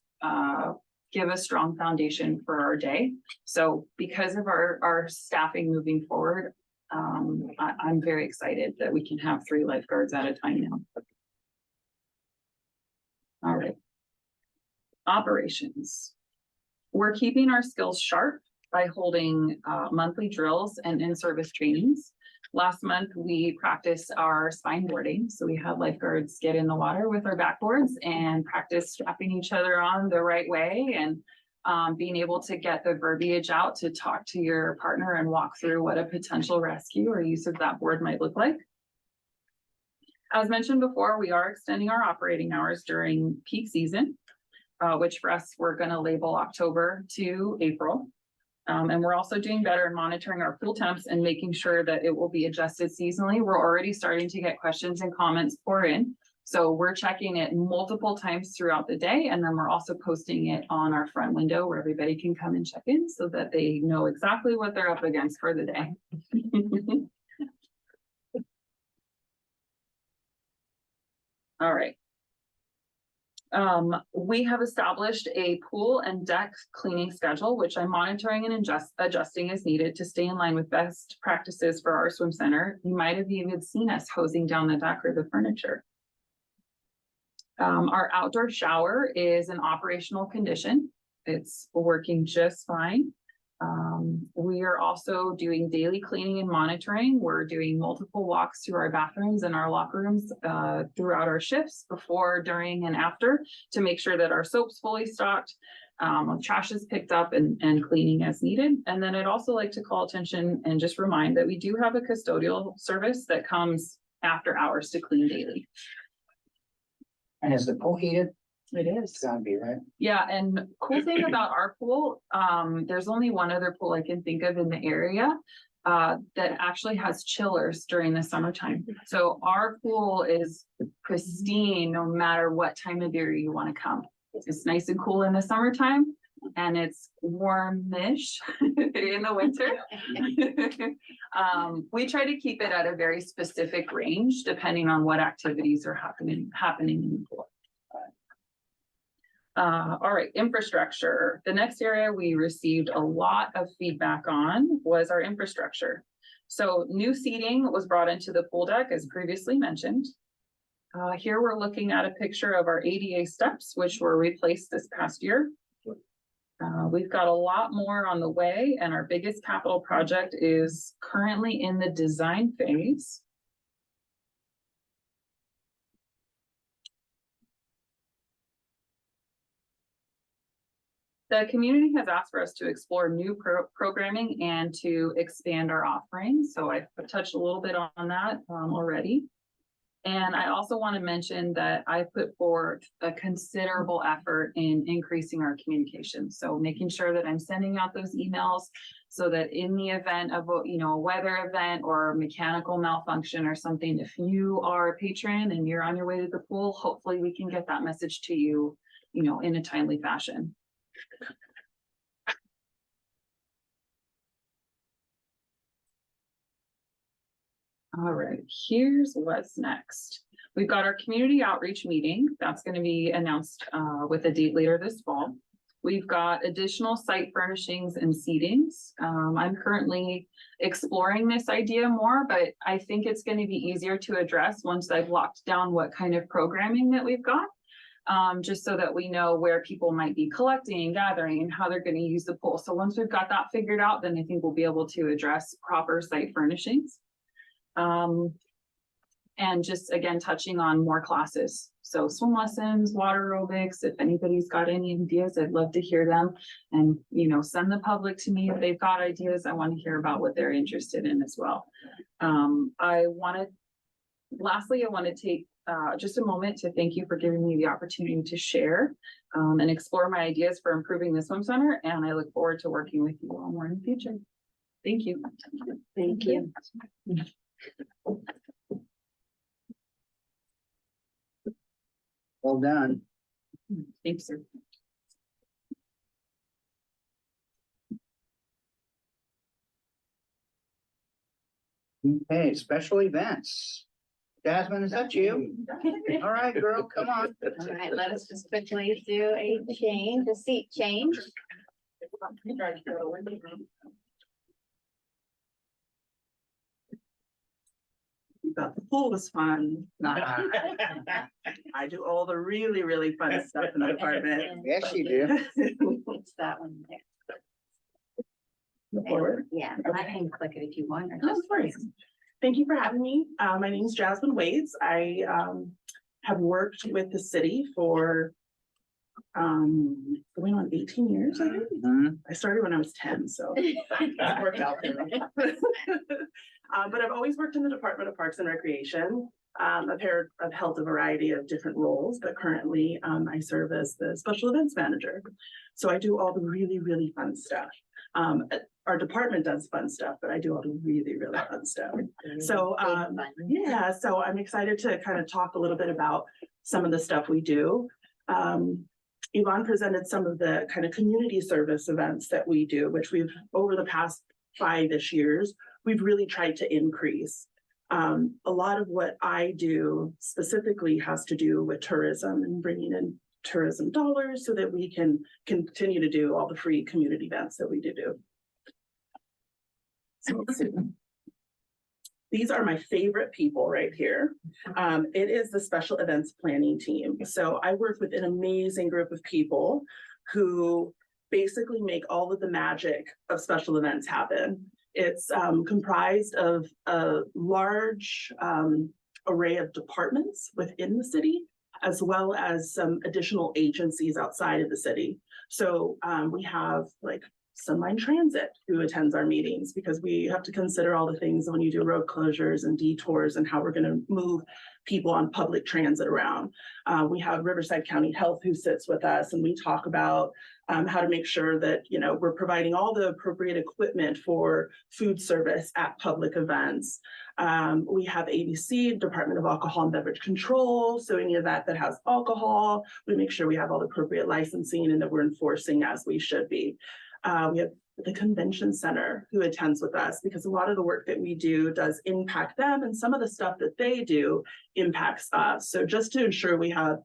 give a strong foundation for our day. So because of our staffing moving forward, I'm very excited that we can have 3 lifeguards at a time now. All right. Operations. We're keeping our skills sharp by holding monthly drills and in-service trainings. Last month, we practiced our spine boarding. So we had lifeguards get in the water with our backboards and practice strapping each other on the right way, and being able to get the verbiage out to talk to your partner and walk through what a potential rescue or use of that board might look like. As mentioned before, we are extending our operating hours during peak season, which for us, we're going to label October to April. And we're also doing better in monitoring our pool temps and making sure that it will be adjusted seasonally. We're already starting to get questions and comments pour in. So we're checking it multiple times throughout the day. And then we're also posting it on our front window where everybody can come and check in so that they know exactly what they're up against for the day. All right. We have established a pool and deck cleaning schedule, which I'm monitoring and adjusting as needed to stay in line with best practices for our swim center. You might have even seen us hosing down the deck or the furniture. Our outdoor shower is in operational condition. It's working just fine. We are also doing daily cleaning and monitoring. We're doing multiple walks through our bathrooms and our locker rooms throughout our shifts, before, during, and after, to make sure that our soap's fully stocked, trash is picked up and cleaning as needed. And then I'd also like to call attention and just remind that we do have a custodial service that comes after hours to clean daily. And is the pool heated? It is. It's gotta be, right? Yeah, and cool thing about our pool, there's only one other pool I can think of in the area. That actually has chillers during the summertime. So our pool is pristine no matter what time of year you wanna come. It's nice and cool in the summertime and it's warmish in the winter. We try to keep it at a very specific range depending on what activities are happening in the pool. All right, infrastructure. The next area we received a lot of feedback on was our infrastructure. So new seating was brought into the pool deck as previously mentioned. Here we're looking at a picture of our ADA steps, which were replaced this past year. We've got a lot more on the way and our biggest capital project is currently in the design phase. The community has asked for us to explore new programming and to expand our offerings. So I've touched a little bit on that already. And I also want to mention that I put forth a considerable effort in increasing our communication. So making sure that I'm sending out those emails so that in the event of a weather event or mechanical malfunction or something, if you are a patron and you're on your way to the pool, hopefully we can get that message to you, in a timely fashion. All right, here's what's next. We've got our community outreach meeting that's going to be announced with a date later this fall. We've got additional site furnishings and seatings. I'm currently exploring this idea more, but I think it's going to be easier to address once I've locked down what kind of programming that we've got. Just so that we know where people might be collecting and gathering and how they're going to use the pool. So once we've got that figured out, then I think we'll be able to address proper site furnishings. And just again, touching on more classes. So swim lessons, water aerobics, if anybody's got any ideas, I'd love to hear them and, send the public to me if they've got ideas. I want to hear about what they're interested in as well. Lastly, I want to take just a moment to thank you for giving me the opportunity to share and explore my ideas for improving the swim center. And I look forward to working with you all more in the future. Thank you. Thank you. Well done. Thanks, sir. Okay, special events. Jasmine, is that you? All right, girl, come on. All right, let us just quickly do a seat change. The pool was fun. I do all the really, really fun stuff in the department. Yes, you do. It's that one there. Forward. Yeah, I can click it if you want. Or Oh, just of course. Thank you for having me. My name is Jasmine Wades. I have worked with the city for going on 18 years, I think. Mhm. I started when I was 10, so that worked out for me. But I've always worked in the Department of Parks and Recreation. I've held a variety of different roles, but currently I serve as the special events manager. So I do all the really, really fun stuff. Our department does fun stuff, but I do all the really, really fun stuff. So yeah, so I'm excited to kind of talk a little bit about some of the stuff we do. Yvonne presented some of the kind of community service events that we do, which we've, over the past 5-ish years, we've really tried to increase. A lot of what I do specifically has to do with tourism and bringing in tourism dollars so that we can continue to do all the free community events that we do. So let's see. These are my favorite people right here. It is the special events planning team. So I work with an amazing group of people who basically make all of the magic of special events happen. It's comprised of a large array of departments within the city, as well as some additional agencies outside of the city. So we have like Sunline Transit who attends our meetings, because we have to consider all the things when you do road closures and detours and how we're gonna move people on public transit around. We have Riverside County Health who sits with us, and we talk about how to make sure that, you know, we're providing all the appropriate equipment for food service at public events. We have ABC, Department of Alcohol and Beverage Control. So any of that has alcohol, we make sure we have all the appropriate licensing and that we're enforcing as we should be. We have the convention center who attends with us, because a lot of the work that we do does impact them, and some of the stuff that they do impacts us. So just to ensure we have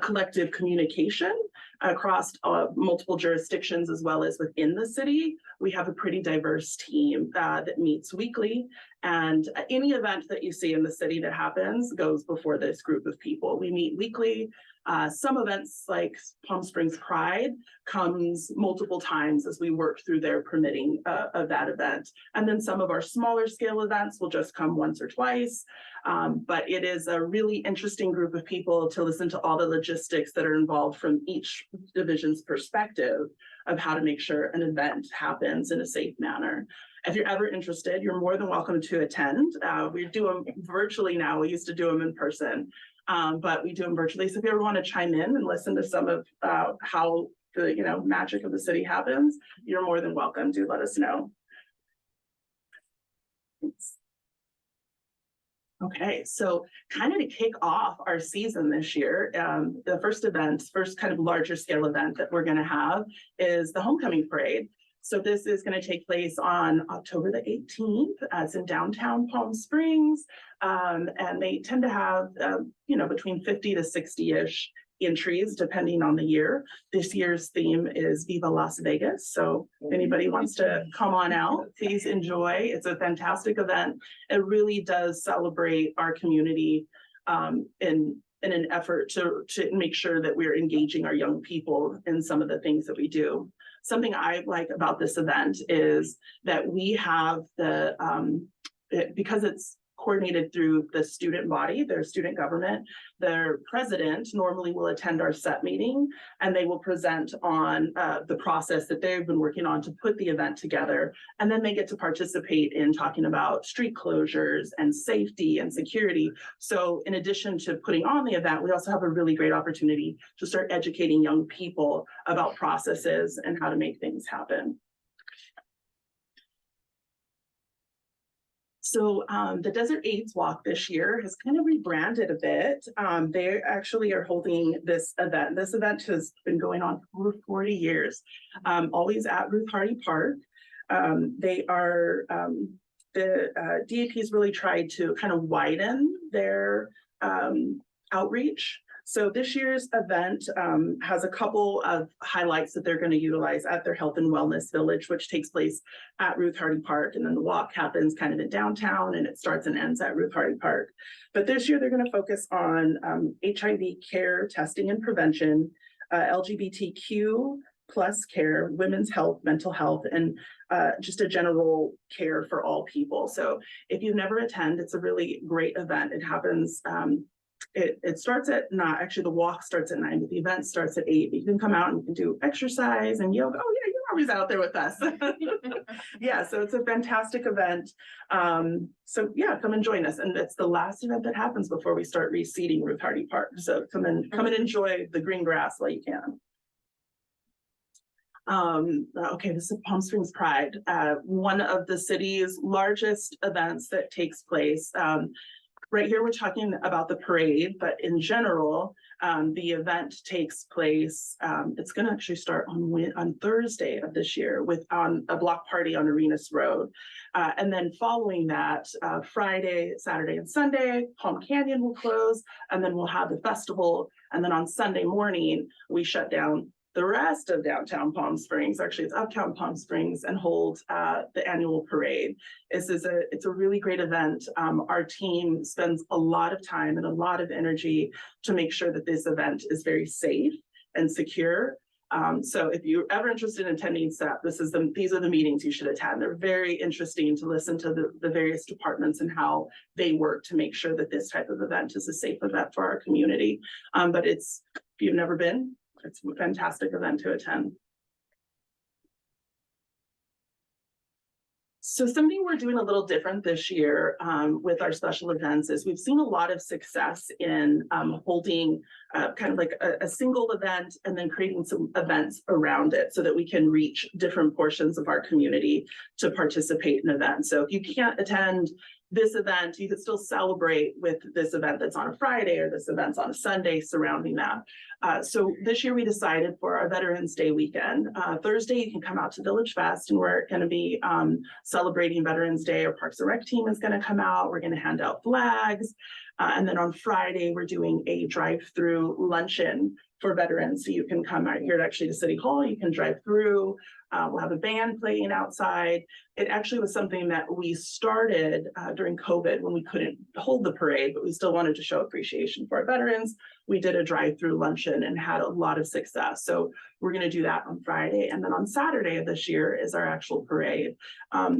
collective communication across multiple jurisdictions as well as within the city, we have a pretty diverse team that meets weekly, and any event that you see in the city that happens goes before this group of people. We meet weekly. Some events like Palm Springs Pride comes multiple times as we work through their permitting of that event. And then some of our smaller scale events will just come once or twice. But it is a really interesting group of people to listen to all the logistics that are involved from each division's perspective of how to make sure an event happens in a safe manner. If you're ever interested, you're more than welcome to attend. We do them virtually now. We used to do them in person. But we do them virtually. So if you ever want to chime in and listen to some of how the magic of the city happens, you're more than welcome. Do let us know. Thanks. Okay, so kind of to kick off our season this year, the first kind of larger scale event that we're going to have is the Homecoming Parade. So this is going to take place on October the 18th. It's in downtown Palm Springs. And they tend to have, between 50 to 60-ish entries, depending on the year. This year's theme is Viva Las Vegas. So if anybody wants to come on out, please enjoy. It's a fantastic event. It really does celebrate our community in an effort to make sure that we're engaging our young people in some of the things that we do. Something I like about this event is that we have because it's coordinated through the student body, their student government, their president normally will attend our set meeting, and they will present on the process that they've been working on to put the event together. And then they get to participate in talking about street closures and safety and security. So in addition to putting on the event, we also have a really great opportunity to start educating young people about processes and how to make things happen. So the Desert AIDS Walk this year has kind of rebranded a bit. They actually are holding this event. This event has been going on for 40 years, always at Ruth Hardy Park. The DAP has really tried to kind of widen their outreach. So this year's event has a couple of highlights that they're going to utilize at their Health and Wellness Village, which takes place at Ruth Hardy Park. And then the walk happens kind of in downtown, and it starts and ends at Ruth Hardy Park. But this year they're going to focus on HIV care, testing and prevention, LGBTQ plus care, women's health, mental health, and just a general care for all people. So if you've never attended, it's a really great event. It happens it starts at 9, actually the walk starts at 9, but the event starts at 8. But you can come out and you can do exercise and yoga. Oh yeah, you're always out there with us. Yeah, so it's a fantastic event. So yeah, come and join us. And it's the last event that happens before we start reseeding Ruth Hardy Park. So come and enjoy the green grass while you can. Okay, this is Palm Springs Pride, one of the city's largest events that takes place. Right here, we're talking about the parade, but in general, the event takes place. It's going to actually start on Thursday of this year on a block party on Arenas Road. And then following that, Friday, Saturday, and Sunday, Palm Canyon will close, and then we'll have the festival. And then on Sunday morning, we shut down the rest of downtown Palm Springs, actually it's uptown Palm Springs, and hold the annual parade. It's a really great event. Our team spends a lot of time and a lot of energy to make sure that this event is very safe and secure. So if you're ever interested in attending SEP, these are the meetings you should attend. They're very interesting to listen to the various departments and how they work to make sure that this type of event is a safe event for our community. But if you've never been, it's a fantastic event to attend. So something we're doing a little different this year with our special events is we've seen a lot of success in holding kind of like a single event and then creating some events around it so that we can reach different portions of our community to participate in events. So if you can't attend this event, you could still celebrate with this event that's on a Friday or this event's on a Sunday surrounding that. So this year we decided for our Veterans Day weekend, Thursday you can come out to Village Fest and we're going to be celebrating Veterans Day. Our Parks and Rec team is going to come out. We're going to hand out flags. And then on Friday, we're doing a drive-through luncheon for veterans. So you can come out here actually to City Hall, you can drive through. We'll have a band playing outside. It actually was something that we started during COVID when we couldn't hold the parade, but we still wanted to show appreciation for our veterans. We did a drive-through luncheon and had a lot of success. So we're going to do that on Friday. And then on Saturday of this year is our actual parade.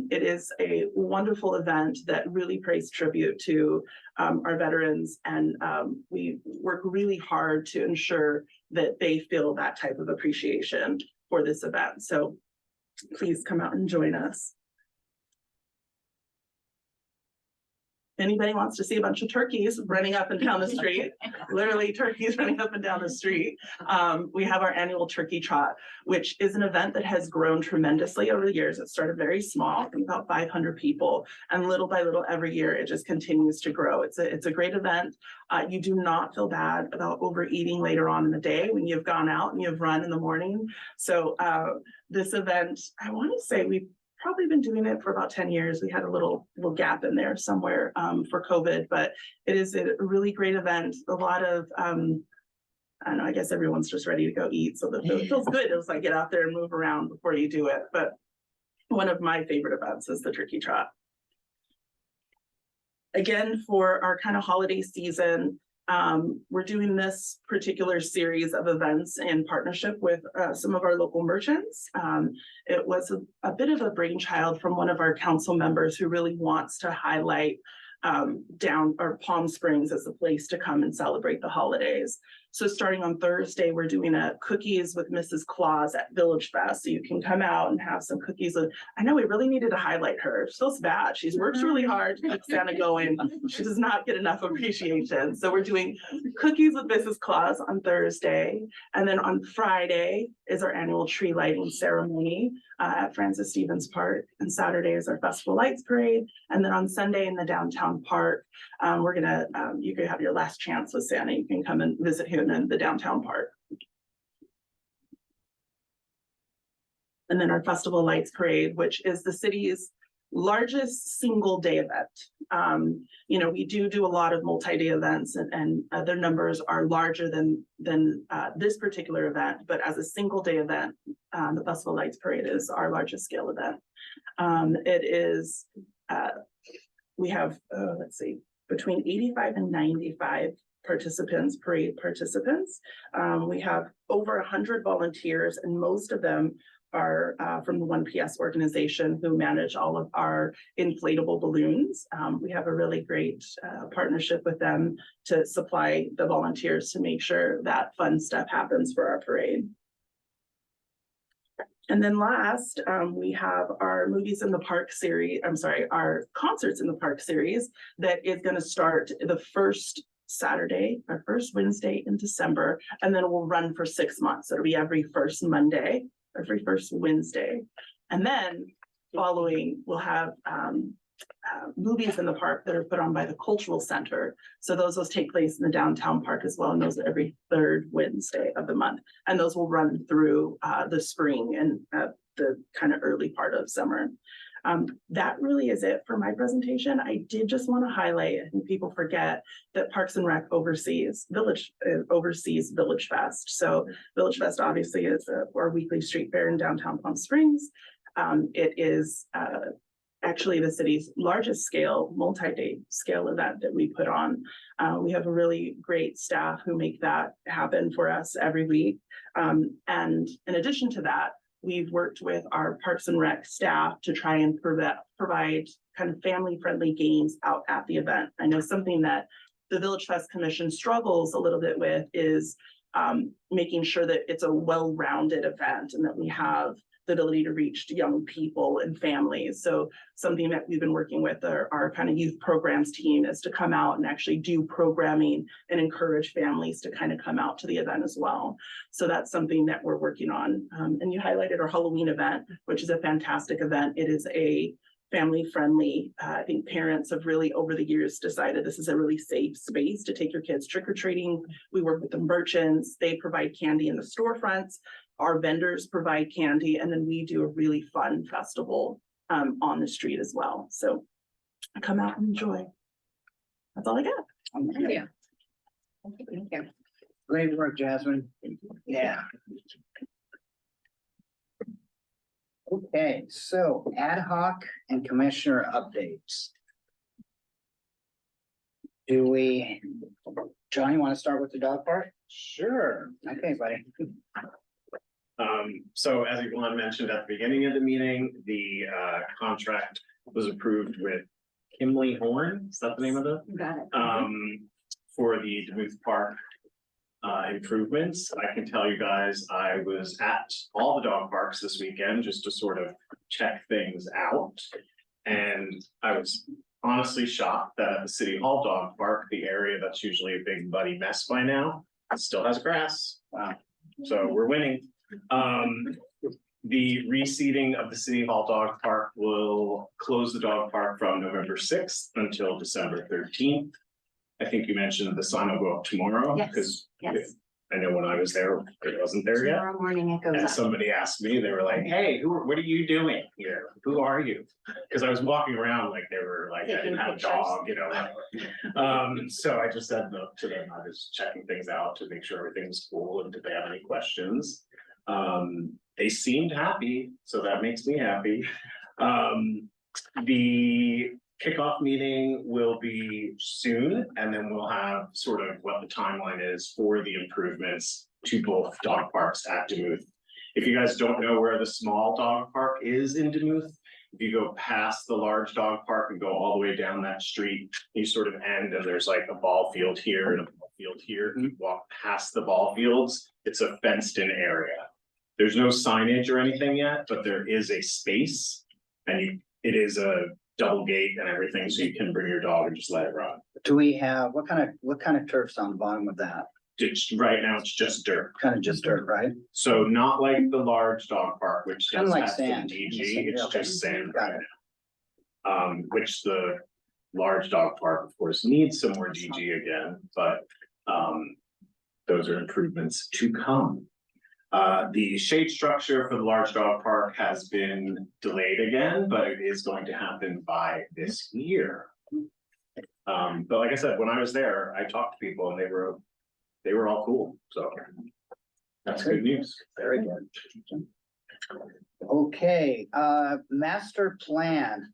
It is a wonderful event that really pays tribute to our veterans. And we work really hard to ensure that they feel that type of appreciation for this event. So please come out and join us. Anybody wants to see a bunch of turkeys running up and down the street, literally turkeys running up and down the street. We have our annual Turkey Trot, which is an event that has grown tremendously over the years. It started very small, I think about 500 people, and little by little every year it just continues to grow. It's a great event. You do not feel bad about overeating later on in the day when you've gone out and you've run in the morning. So this event, I want to say we've probably been doing it for about 10 years. We had a little gap in there somewhere for COVID, but it is a really great event. A lot of, I don't know, I guess everyone's just ready to go eat. So it feels good. It's like get out there and move around before you do it. But one of my favorite events is the Turkey Trot. Again, for our kind of holiday season, we're doing this particular series of events in partnership with some of our local merchants. It was a bit of a brainchild from one of our council members who really wants to highlight Palm Springs as a place to come and celebrate the holidays. So starting on Thursday, we're doing a cookies with Mrs. Claus at Village Fest. So you can come out and have some cookies. I know we really needed to highlight her. She feels bad. She's works really hard to keep Santa going. She does not get enough appreciation. So we're doing cookies with Mrs. Claus on Thursday. And then on Friday is our annual tree lighting ceremony at Francis Stevens Park. And Saturday is our Festival Lights Parade. And then on Sunday in the downtown park, we're gonna, you can have your last chance with Santa. You can come and visit him in the downtown park. And then our Festival Lights Parade, which is the city's largest single day event. You know, we do a lot of multi-day events and their numbers are larger than this particular event, but as a single day event, the Festival Lights Parade is our largest scale event. It is, we have, let's see, between 85 and 95 parade participants. We have over 100 volunteers, and most of them are from the 1PS organization who manage all of our inflatable balloons. We have a really great partnership with them to supply the volunteers to make sure that fun stuff happens for our parade. And then last, we have our Movies in the Park series, our Concerts in the Park series that is going to start the first Saturday, our first Wednesday in December, and then it will run for 6 months. It'll be every first Monday, every first Wednesday. And then following, we'll have movies in the park that are put on by the Cultural Center. So those take place in the downtown park as well. And those are every third Wednesday of the month. And those will run through the spring and the kind of early part of summer. That really is it for my presentation. I did just want to highlight, I think people forget that Parks and Rec oversees Village Fest. So Village Fest obviously is our weekly street fair in downtown Palm Springs. It is actually the city's largest scale, multi-day scale event that we put on. We have a really great staff who make that happen for us every week. And in addition to that, we've worked with our Parks and Rec staff to try and provide kind of family-friendly games out at the event. I know something that the Village Fest Commission struggles a little bit with is making sure that it's a well-rounded event and that we have the ability to reach young people and families. So something that we've been working with our kind of youth programs team is to come out and actually do programming and encourage families to kind of come out to the event as well. So that's something that we're working on. And you highlighted our Halloween event, which is a fantastic event. It is a family friendly. I think parents have really over the years decided this is a really safe space to take your kids trick or treating. We work with the merchants, they provide candy in the storefronts. Our vendors provide candy, and then we do a really fun festival on the street as well. So come out and enjoy. That's all I got. Thank you. Thank you. Great work, Jasmine. Yeah. Okay, so ad hoc and commissioner updates. John, you want to start with the dog park? Sure. Okay, buddy. So as Yvonne mentioned at the beginning of the meeting, the contract was approved with Kimley Horn, is that the name of it? Got it. For the Duluth Park improvements. I can tell you guys, I was at all the dog parks this weekend just to sort of check things out. And I was honestly shocked that at the City Hall Dog Park, the area that's usually a big muddy mess by now, still has grass. Wow. So we're winning. The reseeding of the City Hall Dog Park will close the dog park from November 6th until December 13th. I think you mentioned the sign will go up tomorrow. Yes, Because yes. I know when I was there, it wasn't there yet. Tomorrow morning it goes And up. somebody asked me, they were like, hey, what are you doing here? Who are you? Because I was walking around like they were like, I Taking didn't have a pictures. dog, you know. So I just said no to them. I was checking things out to make sure everything was cool and did they have any questions. They seemed happy, so that makes me happy. The kickoff meeting will be soon, and then we'll have sort of what the timeline is for the improvements to both dog parks at Duluth. If you guys don't know where the small dog park is in Duluth, if you go past the large dog park and go all the way down that street, you sort of end and there's like a ball field here and a ball field here. If you walk past the ball fields, it's a fenced in area. There's no signage or anything yet, but there is a space and it is a double gate and everything, so you can bring your dog and just let it run. Do we have, what kind of turf's on the bottom of that? It's right now, it's just dirt. Kind of just dirt, right? So not like the large dog park, which Kinda does like have some sand. DG, Sand, it's okay. just sand Got right now. Which the large dog park, of course, needs some more DG again, but those are improvements to come. The shade structure for the large dog park has been delayed again, but it is going to happen by this year. But like I said, when I was there, I talked to people and they were all cool, so that's good news. Very good. Okay, master plan.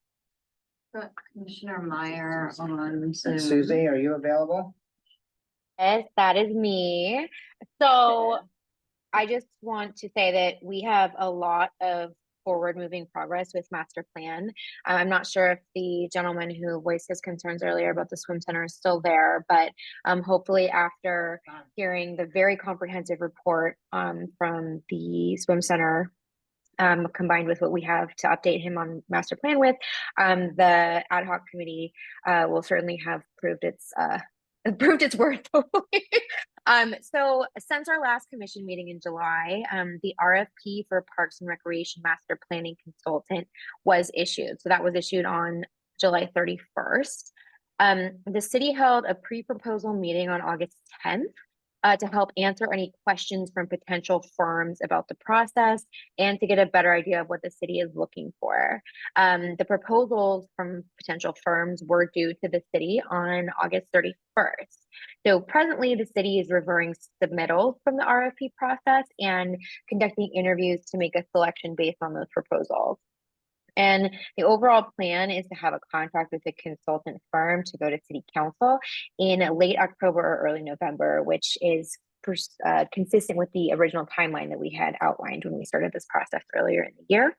Commissioner Meyer on And Zoom. Susie, are you available? Yes, that is me. So I just want to say that we have a lot of forward moving progress with master plan. I'm not sure if the gentleman who voiced his concerns earlier about the swim center is still there, but hopefully after hearing the very comprehensive report from the swim center, combined with what we have to update him on master plan with, the ad hoc committee will certainly have proved its worth. So since our last commission meeting in July, the RFP for Parks and Recreation Master Planning Consultant was issued. So that was issued on July 31st. The city held a pre-proposal meeting on August 10th to help answer any questions from potential firms about the process and to get a better idea of what the city is looking for. The proposals from potential firms were due to the city on August 31st. So presently the city is reviewing submittals from the RFP process and conducting interviews to make a selection based on those proposals. And the overall plan is to have a contract with a consultant firm to go to city council in late October or early November, which is consistent with the original timeline that we had outlined when we started this process earlier in the year.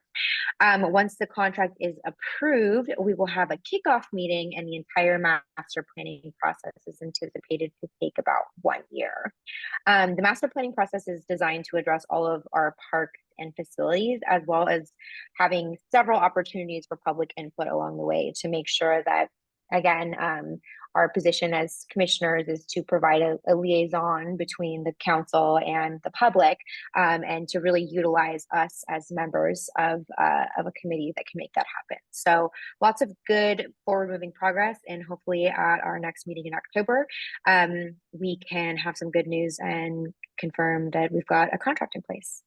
Once the contract is approved, we will have a kickoff meeting and the entire master planning process is anticipated to take about 1 year. The master planning process is designed to address all of our parks and facilities, as well as having several opportunities for public input along the way to make sure that, again, our position as commissioners is to provide a liaison between the council and the public, and to really utilize us as members of a committee that can make that happen. So lots of good forward moving progress, and hopefully at our next meeting in October, we can have some good news and confirm that we've got a contract in place.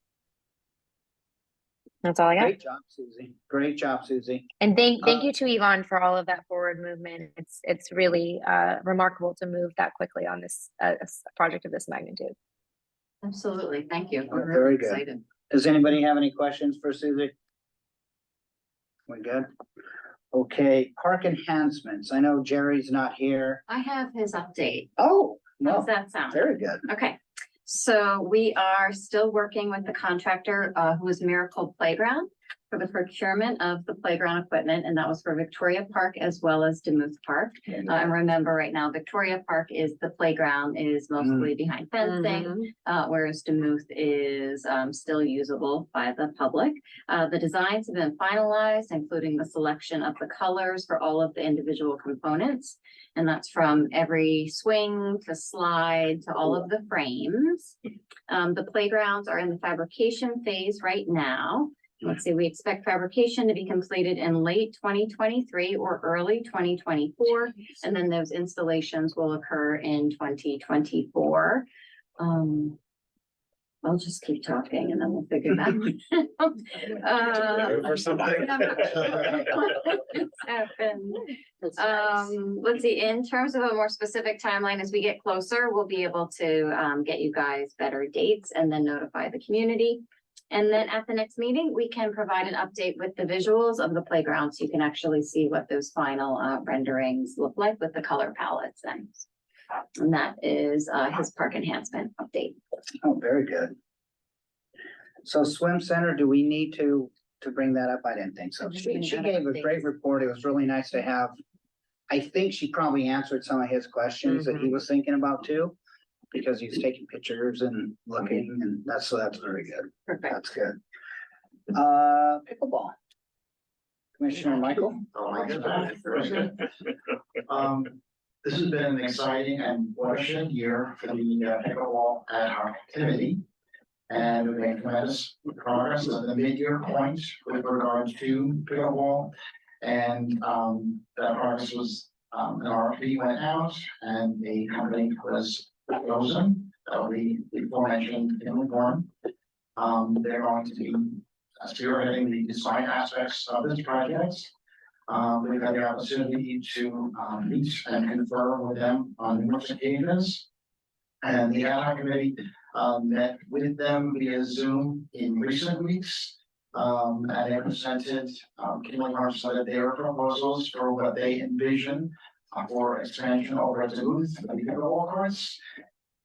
That's all I got. Great job, Susie. Great job, Susie. And thank you to Yvonne for all of that forward movement. It's really remarkable to move that quickly on this project of this magnitude. Absolutely. Thank you. We're Very really good. excited. Does anybody have any questions for Susie? We good? Okay, park enhancements. I know Jerry's not here. I have his update. Oh, How does no, that sound? very good. Okay, so we are still working with the contractor, who is Miracle Playground for the procurement of the playground equipment, and that was for Victoria Park as well as Demuth Park. And remember, right now, Victoria Park is, the playground is mostly behind fencing, whereas Demuth is still usable by the public. The designs have been finalized, including the selection of the colors for all of the individual components. And that's from every swing to slide to all of the frames. The playgrounds are in the fabrication phase right now. Let's see, we expect fabrication to be completed in late 2023 or early 2024. And then those installations will occur in 2024. I'll just keep talking and then we'll figure that out. Or something. It's happened. Let's see, in terms of a more specific timeline, as we get closer, we'll be able to get you guys better dates and then notify the community. And then at the next meeting, we can provide an update with the visuals of the playground, so you can actually see what those final renderings look like with the color palettes then. And that is his park enhancement update. Oh, very good. So swim center, do we need to bring that up? I didn't think so. She gave a great report. It was really nice to have. I think she probably answered some of his questions that he was thinking about too, because he's taking pictures and looking, and that's very good. Perfect. That's good. Pickleball. Commissioner Michael? Oh, my goodness. This has been an exciting and watershed year for the pickleball at our committee. And we've made tremendous progress at the mid-year point with regard to pickleball. And that progress was, an RFP went out and a company was chosen. That will be the aforementioned Unicorn. They're going to be spearheading the design aspects of this project. We've had the opportunity to meet and confer with them on numerous occasions. And the ad hoc committee met with them via Zoom in recent weeks. And they presented, Kimberly Harsh said their proposals for what they envision for expansion over at Duluth for the pickleball courts.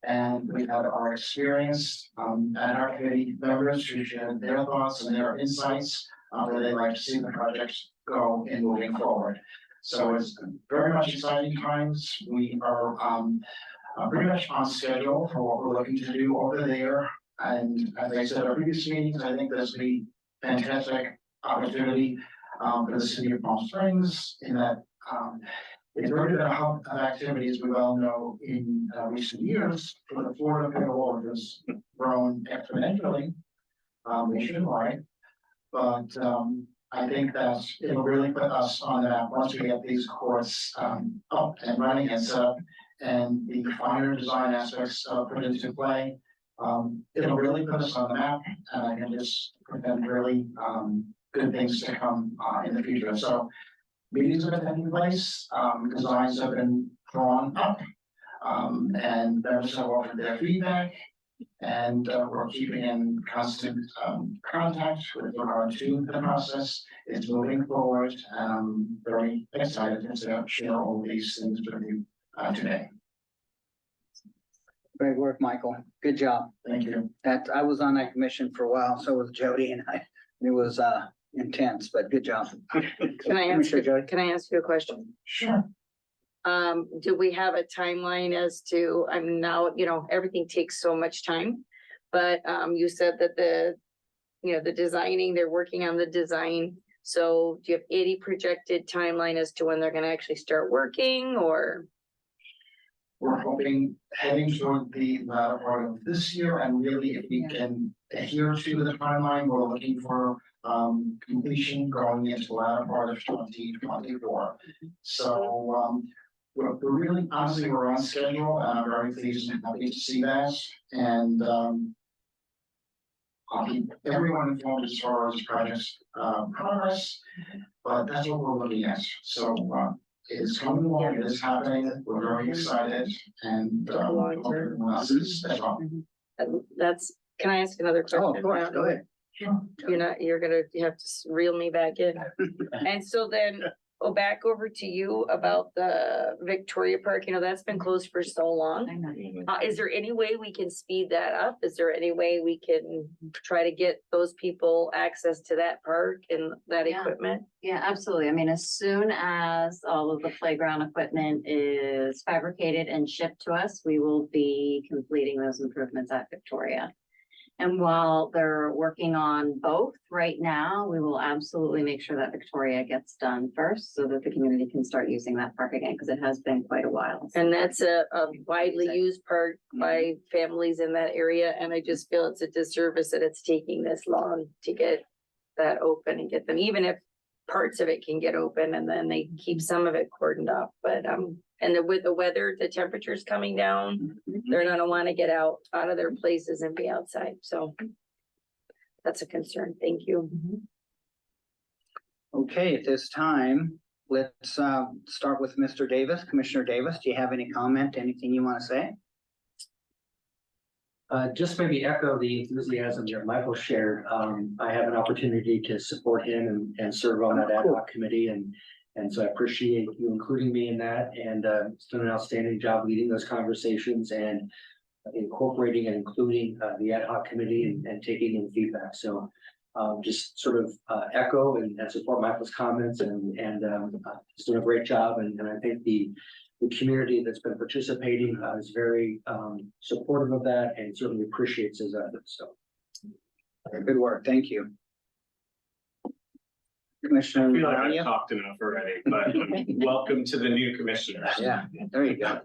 And we had our experienced ad hoc committee members who shared their thoughts and their insights where they like to see the project go in moving forward. So it's very much exciting times. We are pretty much on schedule for what we're looking to do over there. And as I said, our previous meetings, I think this will be fantastic opportunity for the city of Palm Springs in that it's really been a hub of activities we all know in recent years for the Florida pickleball, which has grown exponentially nationwide. But I think that it'll really put us on the map once we get these courts up and running and set up and the finer design aspects put into play. It'll really put us on the map and I can just prevent really good things to come in the future. So meetings have been taking place, designs have been drawn up, and members have offered their feedback. And we're keeping in constant contact with regard to the process. It's moving forward, and I'm very excited to share all these things with you today. Great work, Michael. Good job. Thank you. I was on that commission for a while, so was Jody, and it was intense, but good job. Can I Commissioner ask, Jody? can I ask you a question? Sure. Do we have a timeline as to, I'm now, everything takes so much time. But you said that the designing, they're working on the design. So do you have any projected timeline as to when they're gonna actually start working or? We're hoping heading toward the latter part of this year, and really if we can adhere to the timeline, we're looking for completion going into the latter part of 2024. So we're really, honestly, we're on schedule, and I'm very pleased and happy to see that. And I'll keep everyone informed as far as projects progress, but that's what we're looking at. So it's coming along, it is happening, we're very excited, and everyone else is as well. That's, can I ask another question? Oh, of course, go ahead. Sure. You have to reel me back in. And so then go back over to you about the Victoria Park, that's been closed for so long. Is there any way we can speed that up? Is there any way we can try to get those people access to that park and that Yeah. equipment? Yeah, absolutely. I mean, as soon as all of the playground equipment is fabricated and shipped to us, we will be completing those improvements at Victoria. And while they're working on both right now, we will absolutely make sure that Victoria gets done first so that the community can start using that park again, because it has been quite a while. And that's a widely used park by families in that area, and I just feel it's a disservice that it's taking this long to get that open and get them, even if parts of it can get open and then they keep some of it cordoned off, but with the weather, the temperatures coming down, they're gonna wanna get out of their places and be outside, so that's a concern. Thank you. Okay, at this time, let's start with Mr. Davis. Commissioner Davis, do you have any comment, anything you want to say? Just maybe echo the enthusiasm that Michael shared. I have an opportunity to support him and serve on that ad hoc committee, and so I appreciate you including me in that, and it's done an outstanding job leading those conversations and incorporating and including the ad hoc committee and taking in feedback. So just sort of echo and support Michael's comments, and he's doing a great job, and I think the community that's been participating is very supportive of that and certainly appreciates his efforts. So Good work, thank you. I Commissioner feel like I've Maria? talked enough already, but welcome to the new commissioners. Yeah, there you go.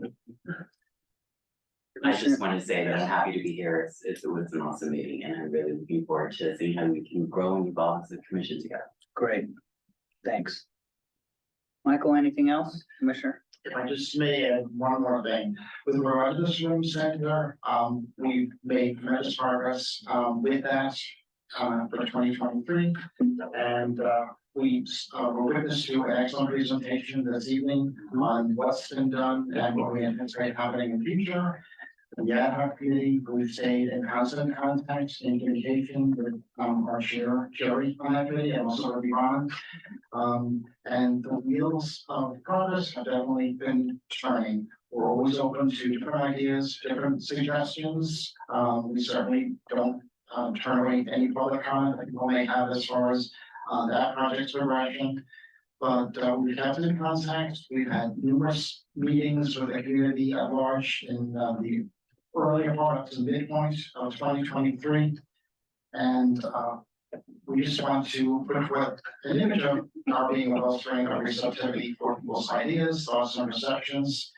I just want to say that I'm happy to be here. It was an awesome meeting, and I'm really looking forward to seeing how we can grow and evolve as a commission together. Great, thanks. Michael, anything else, Commissioner? If I just may add one more thing, with regard to this room center, we've made tremendous progress, with that, for 2023. And, we were witness to an excellent presentation this evening on what's been done and what we anticipate happening in the future. The ad hoc committee, we've stayed in constant contact and communication with, our chair, Jerry, on that committee, and also with Ron. And the wheels of progress have definitely been turning. We're always open to different ideas, different suggestions. We certainly don't turn away any public comment that people may have as far as that project's progression. But we've kept in contact. We've had numerous meetings with the community at large in the earlier part up to the midpoint of 2023. And we just want to put forth an image of our being a wellspring of receptivity for people's ideas, thoughts, and perceptions.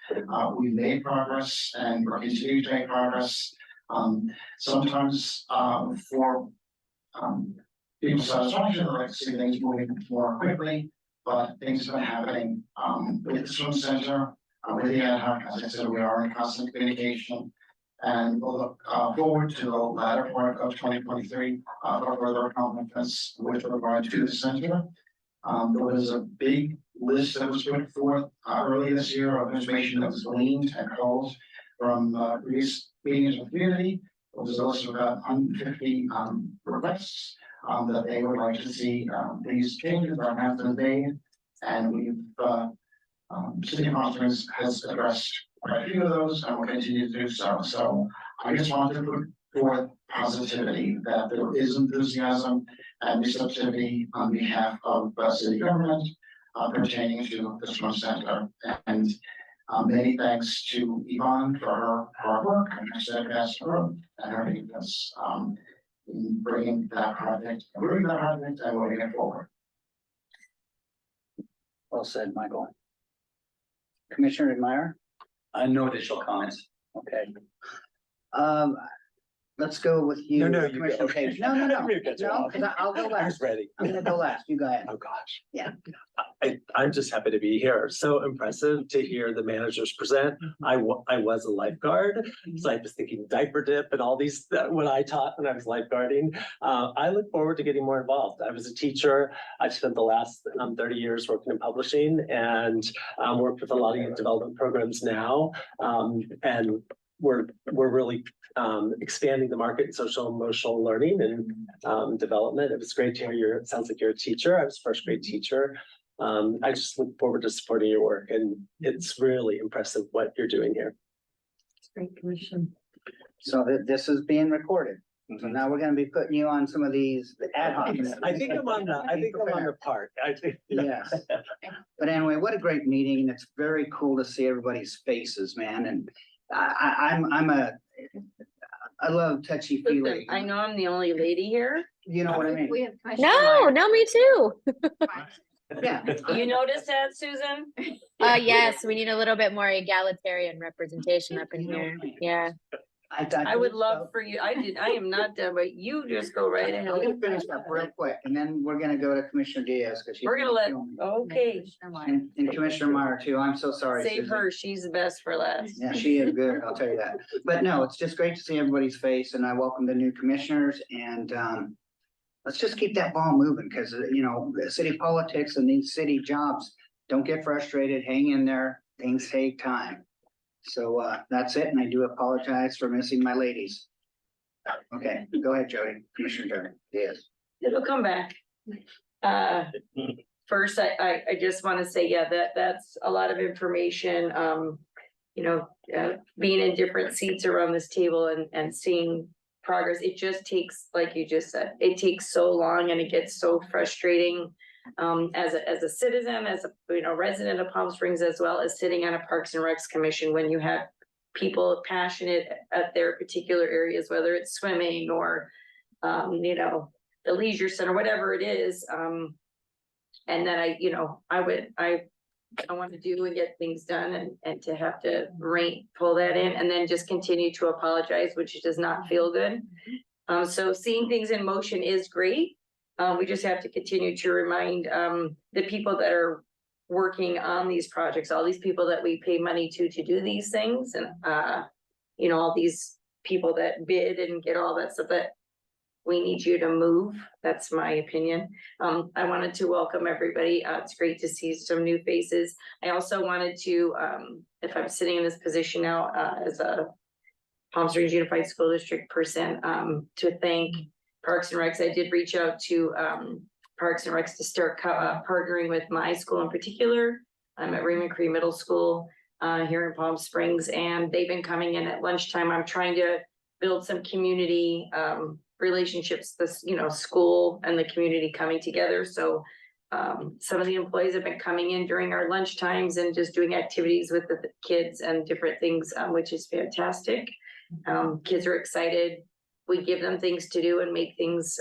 We've made progress and we're continuing to make progress. Sometimes for people's satisfaction, I'd like to see things moving more quickly, but things have been happening with the swim center, with the ad hoc. As I said, we are in constant communication. And we'll look forward to the latter part of 2023 for further accomplishments with regard to the center. There was a big list that was put forth early this year of information that was gleaned and culled from previous meetings with the community. There was a list of about 150 requests that they would like to see these changes or have been made. And we've City Conference has addressed quite a few of those and will continue to do so. So I just want to put forth positivity that there is enthusiasm and receptivity on behalf of city government pertaining to the swim center. And many thanks to Yvonne for her hard work and her steadfast growth and her maintenance. in bringing that project, moving that project and moving it forward. Well said, Michael. Commissioner Meyer? No additional comments. Okay. Let's go with you. No, you Commissioner go. Page. No, You go, Joel. because I'll go I was last. ready. I'm gonna go last. You go ahead. Oh, gosh. Yeah. I'm just happy to be here. So impressive to hear the managers present. I was a lifeguard, so I was thinking diaper dip and all these, when I taught when I was lifeguarding. I look forward to getting more involved. I was a teacher. I've spent the last 30 years working in publishing and worked with a lot of youth development programs now. And we're really expanding the market in social emotional learning and development. It was great to hear it sounds like you're a teacher. I was a first grade teacher. I just look forward to supporting your work, and it's really impressive what you're doing here. It's great commission. So this is being recorded. So now we're gonna be putting you on some of these ad hoc. I think I'm on the part. I think. Yes. But anyway, what a great meeting. And it's very cool to see everybody's faces, man. And I love touchy feely. I know I'm the only lady here. You know what I mean? We have Commissioner No, Meyer. no, me too. Yeah. You noticed that, Susan? Yes, we need a little bit more egalitarian representation up in here. Yeah. I would love for you, I am not done, but you just go right I'm ahead. gonna finish up real quick, and then we're gonna go to Commissioner Diaz, because We're gonna let, okay, Commissioner Meyer. And Commissioner Meyer too. I'm so sorry. save Susan. her, she's the best for last. Yeah, she is good, I'll tell you that. But no, it's just great to see everybody's face, and I welcome the new commissioners, and let's just keep that ball moving, because the city politics and these city jobs, don't get frustrated, hang in there, things take time. So that's it, and I do apologize for missing my ladies. Okay, go ahead, Jody, Commissioner Jody, yes. It'll come back. First, I just want to say, yeah, that's a lot of information, being in different seats around this table and seeing progress. It just takes, like you just said, it takes so long and it gets so frustrating. As a citizen, as a resident of Palm Springs, as well as sitting on a Parks and Recs commission, when you have people passionate at their particular areas, whether it's swimming or the leisure center, whatever it is. And then I want to do and get things done, and to have to pull that in and then just continue to apologize, which does not feel good. So seeing things in motion is great. We just have to continue to remind the people that are working on these projects, all these people that we pay money to do these things, and all these people that bid and get all that stuff, that we need you to move. That's my opinion. I wanted to welcome everybody. It's great to see some new faces. I also wanted to, if I'm sitting in this position now as a Palm Springs Unified School District person, to thank Parks and Recs. I did reach out to Parks and Recs to start partnering with my school in particular. I'm at Raymond Cree Middle School here in Palm Springs, and they've been coming in at lunchtime. I'm trying to build some community relationships, school and the community coming together. So some of the employees have been coming in during our lunch times and just doing activities with the kids and different things, which is fantastic. Kids are excited. We give them things to do and make things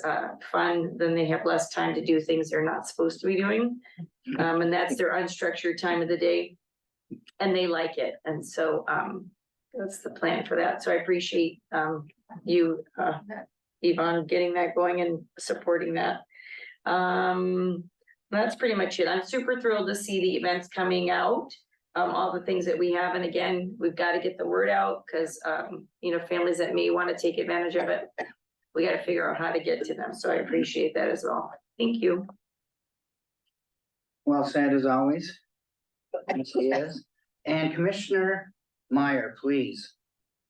fun, then they have less time to do things they're not supposed to be doing. And that's their unstructured time of the day, and they like it. And so that's the plan for that. So I appreciate you, Yvonne, getting that going and supporting that. That's pretty much it. I'm super thrilled to see the events coming out. All the things that we have. And again, we've got to get the word out, because, families that may want to take advantage of it, we got to figure out how to get to them. So I appreciate that as well. Thank you. Well said as always. Yes. And Commissioner Meyer, please.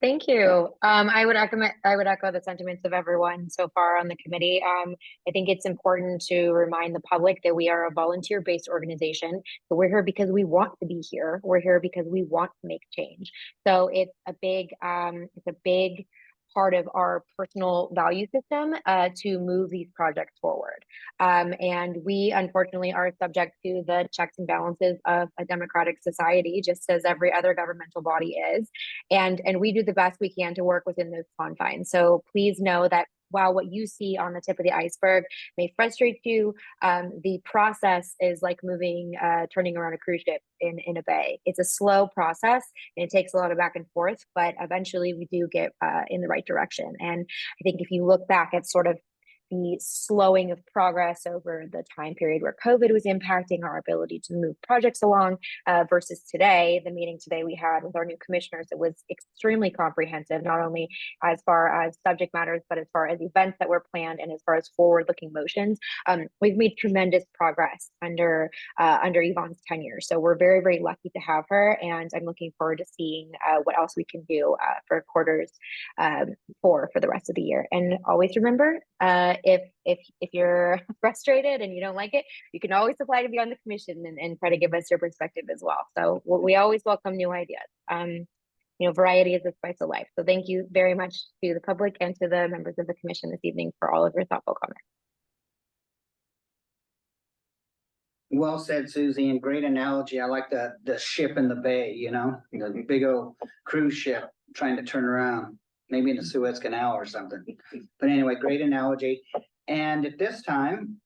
Thank you. I would echo the sentiments of everyone so far on the committee. I think it's important to remind the public that we are a volunteer-based organization. So we're here because we want to be here. We're here because we want to make change. So it's a big part of our personal value system to move these projects forward. And we unfortunately are subject to the checks and balances of a democratic society, just as every other governmental body is. And we do the best we can to work within those confines. So please know that while what you see on the tip of the iceberg may frustrate you, the process is like turning around a cruise ship in a bay. It's a slow process and it takes a lot of back and forth, but eventually we do get in the right direction. And I think if you look back at sort of the slowing of progress over the time period where COVID was impacting our ability to move projects along versus today, the meeting today we had with our new commissioners, it was extremely comprehensive, not only as far as subject matters, but as far as events that were planned and as far as forward-looking motions. We've made tremendous progress under Yvonne's tenure. So we're very, very lucky to have her, and I'm looking forward to seeing what else we can do for quarters for the rest of the year. And always remember, if you're frustrated and you don't like it, you can always apply to be on the commission and try to give us your perspective as well. So we always welcome new ideas. Variety is the spice of life. So thank you very much to the public and to the members of the commission this evening for all of your thoughtful comments. Well said, Susie, and great analogy. I like the ship in the bay, the big old cruise ship trying to turn around, maybe in the Suez Canal or something. But anyway, great analogy. And at this time,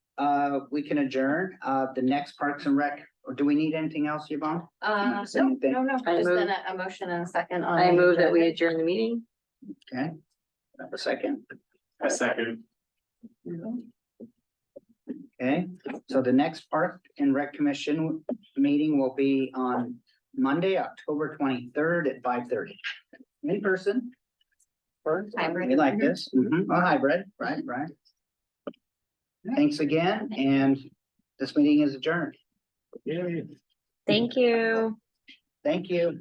we can adjourn the next Parks and Rec. Or do we need anything else, Yvonne? No, Say anything? no, I just move- then a motion and a second on. I the move that we agenda. adjourn the meeting. Okay. Have a second. A second. Okay, so the next Park and Rec Commission meeting will be on Monday, October 23rd at 5:30. In person. Hybrid. We like this. A hybrid, right. Thanks again, and this meeting is adjourned. Thank you. Thank you.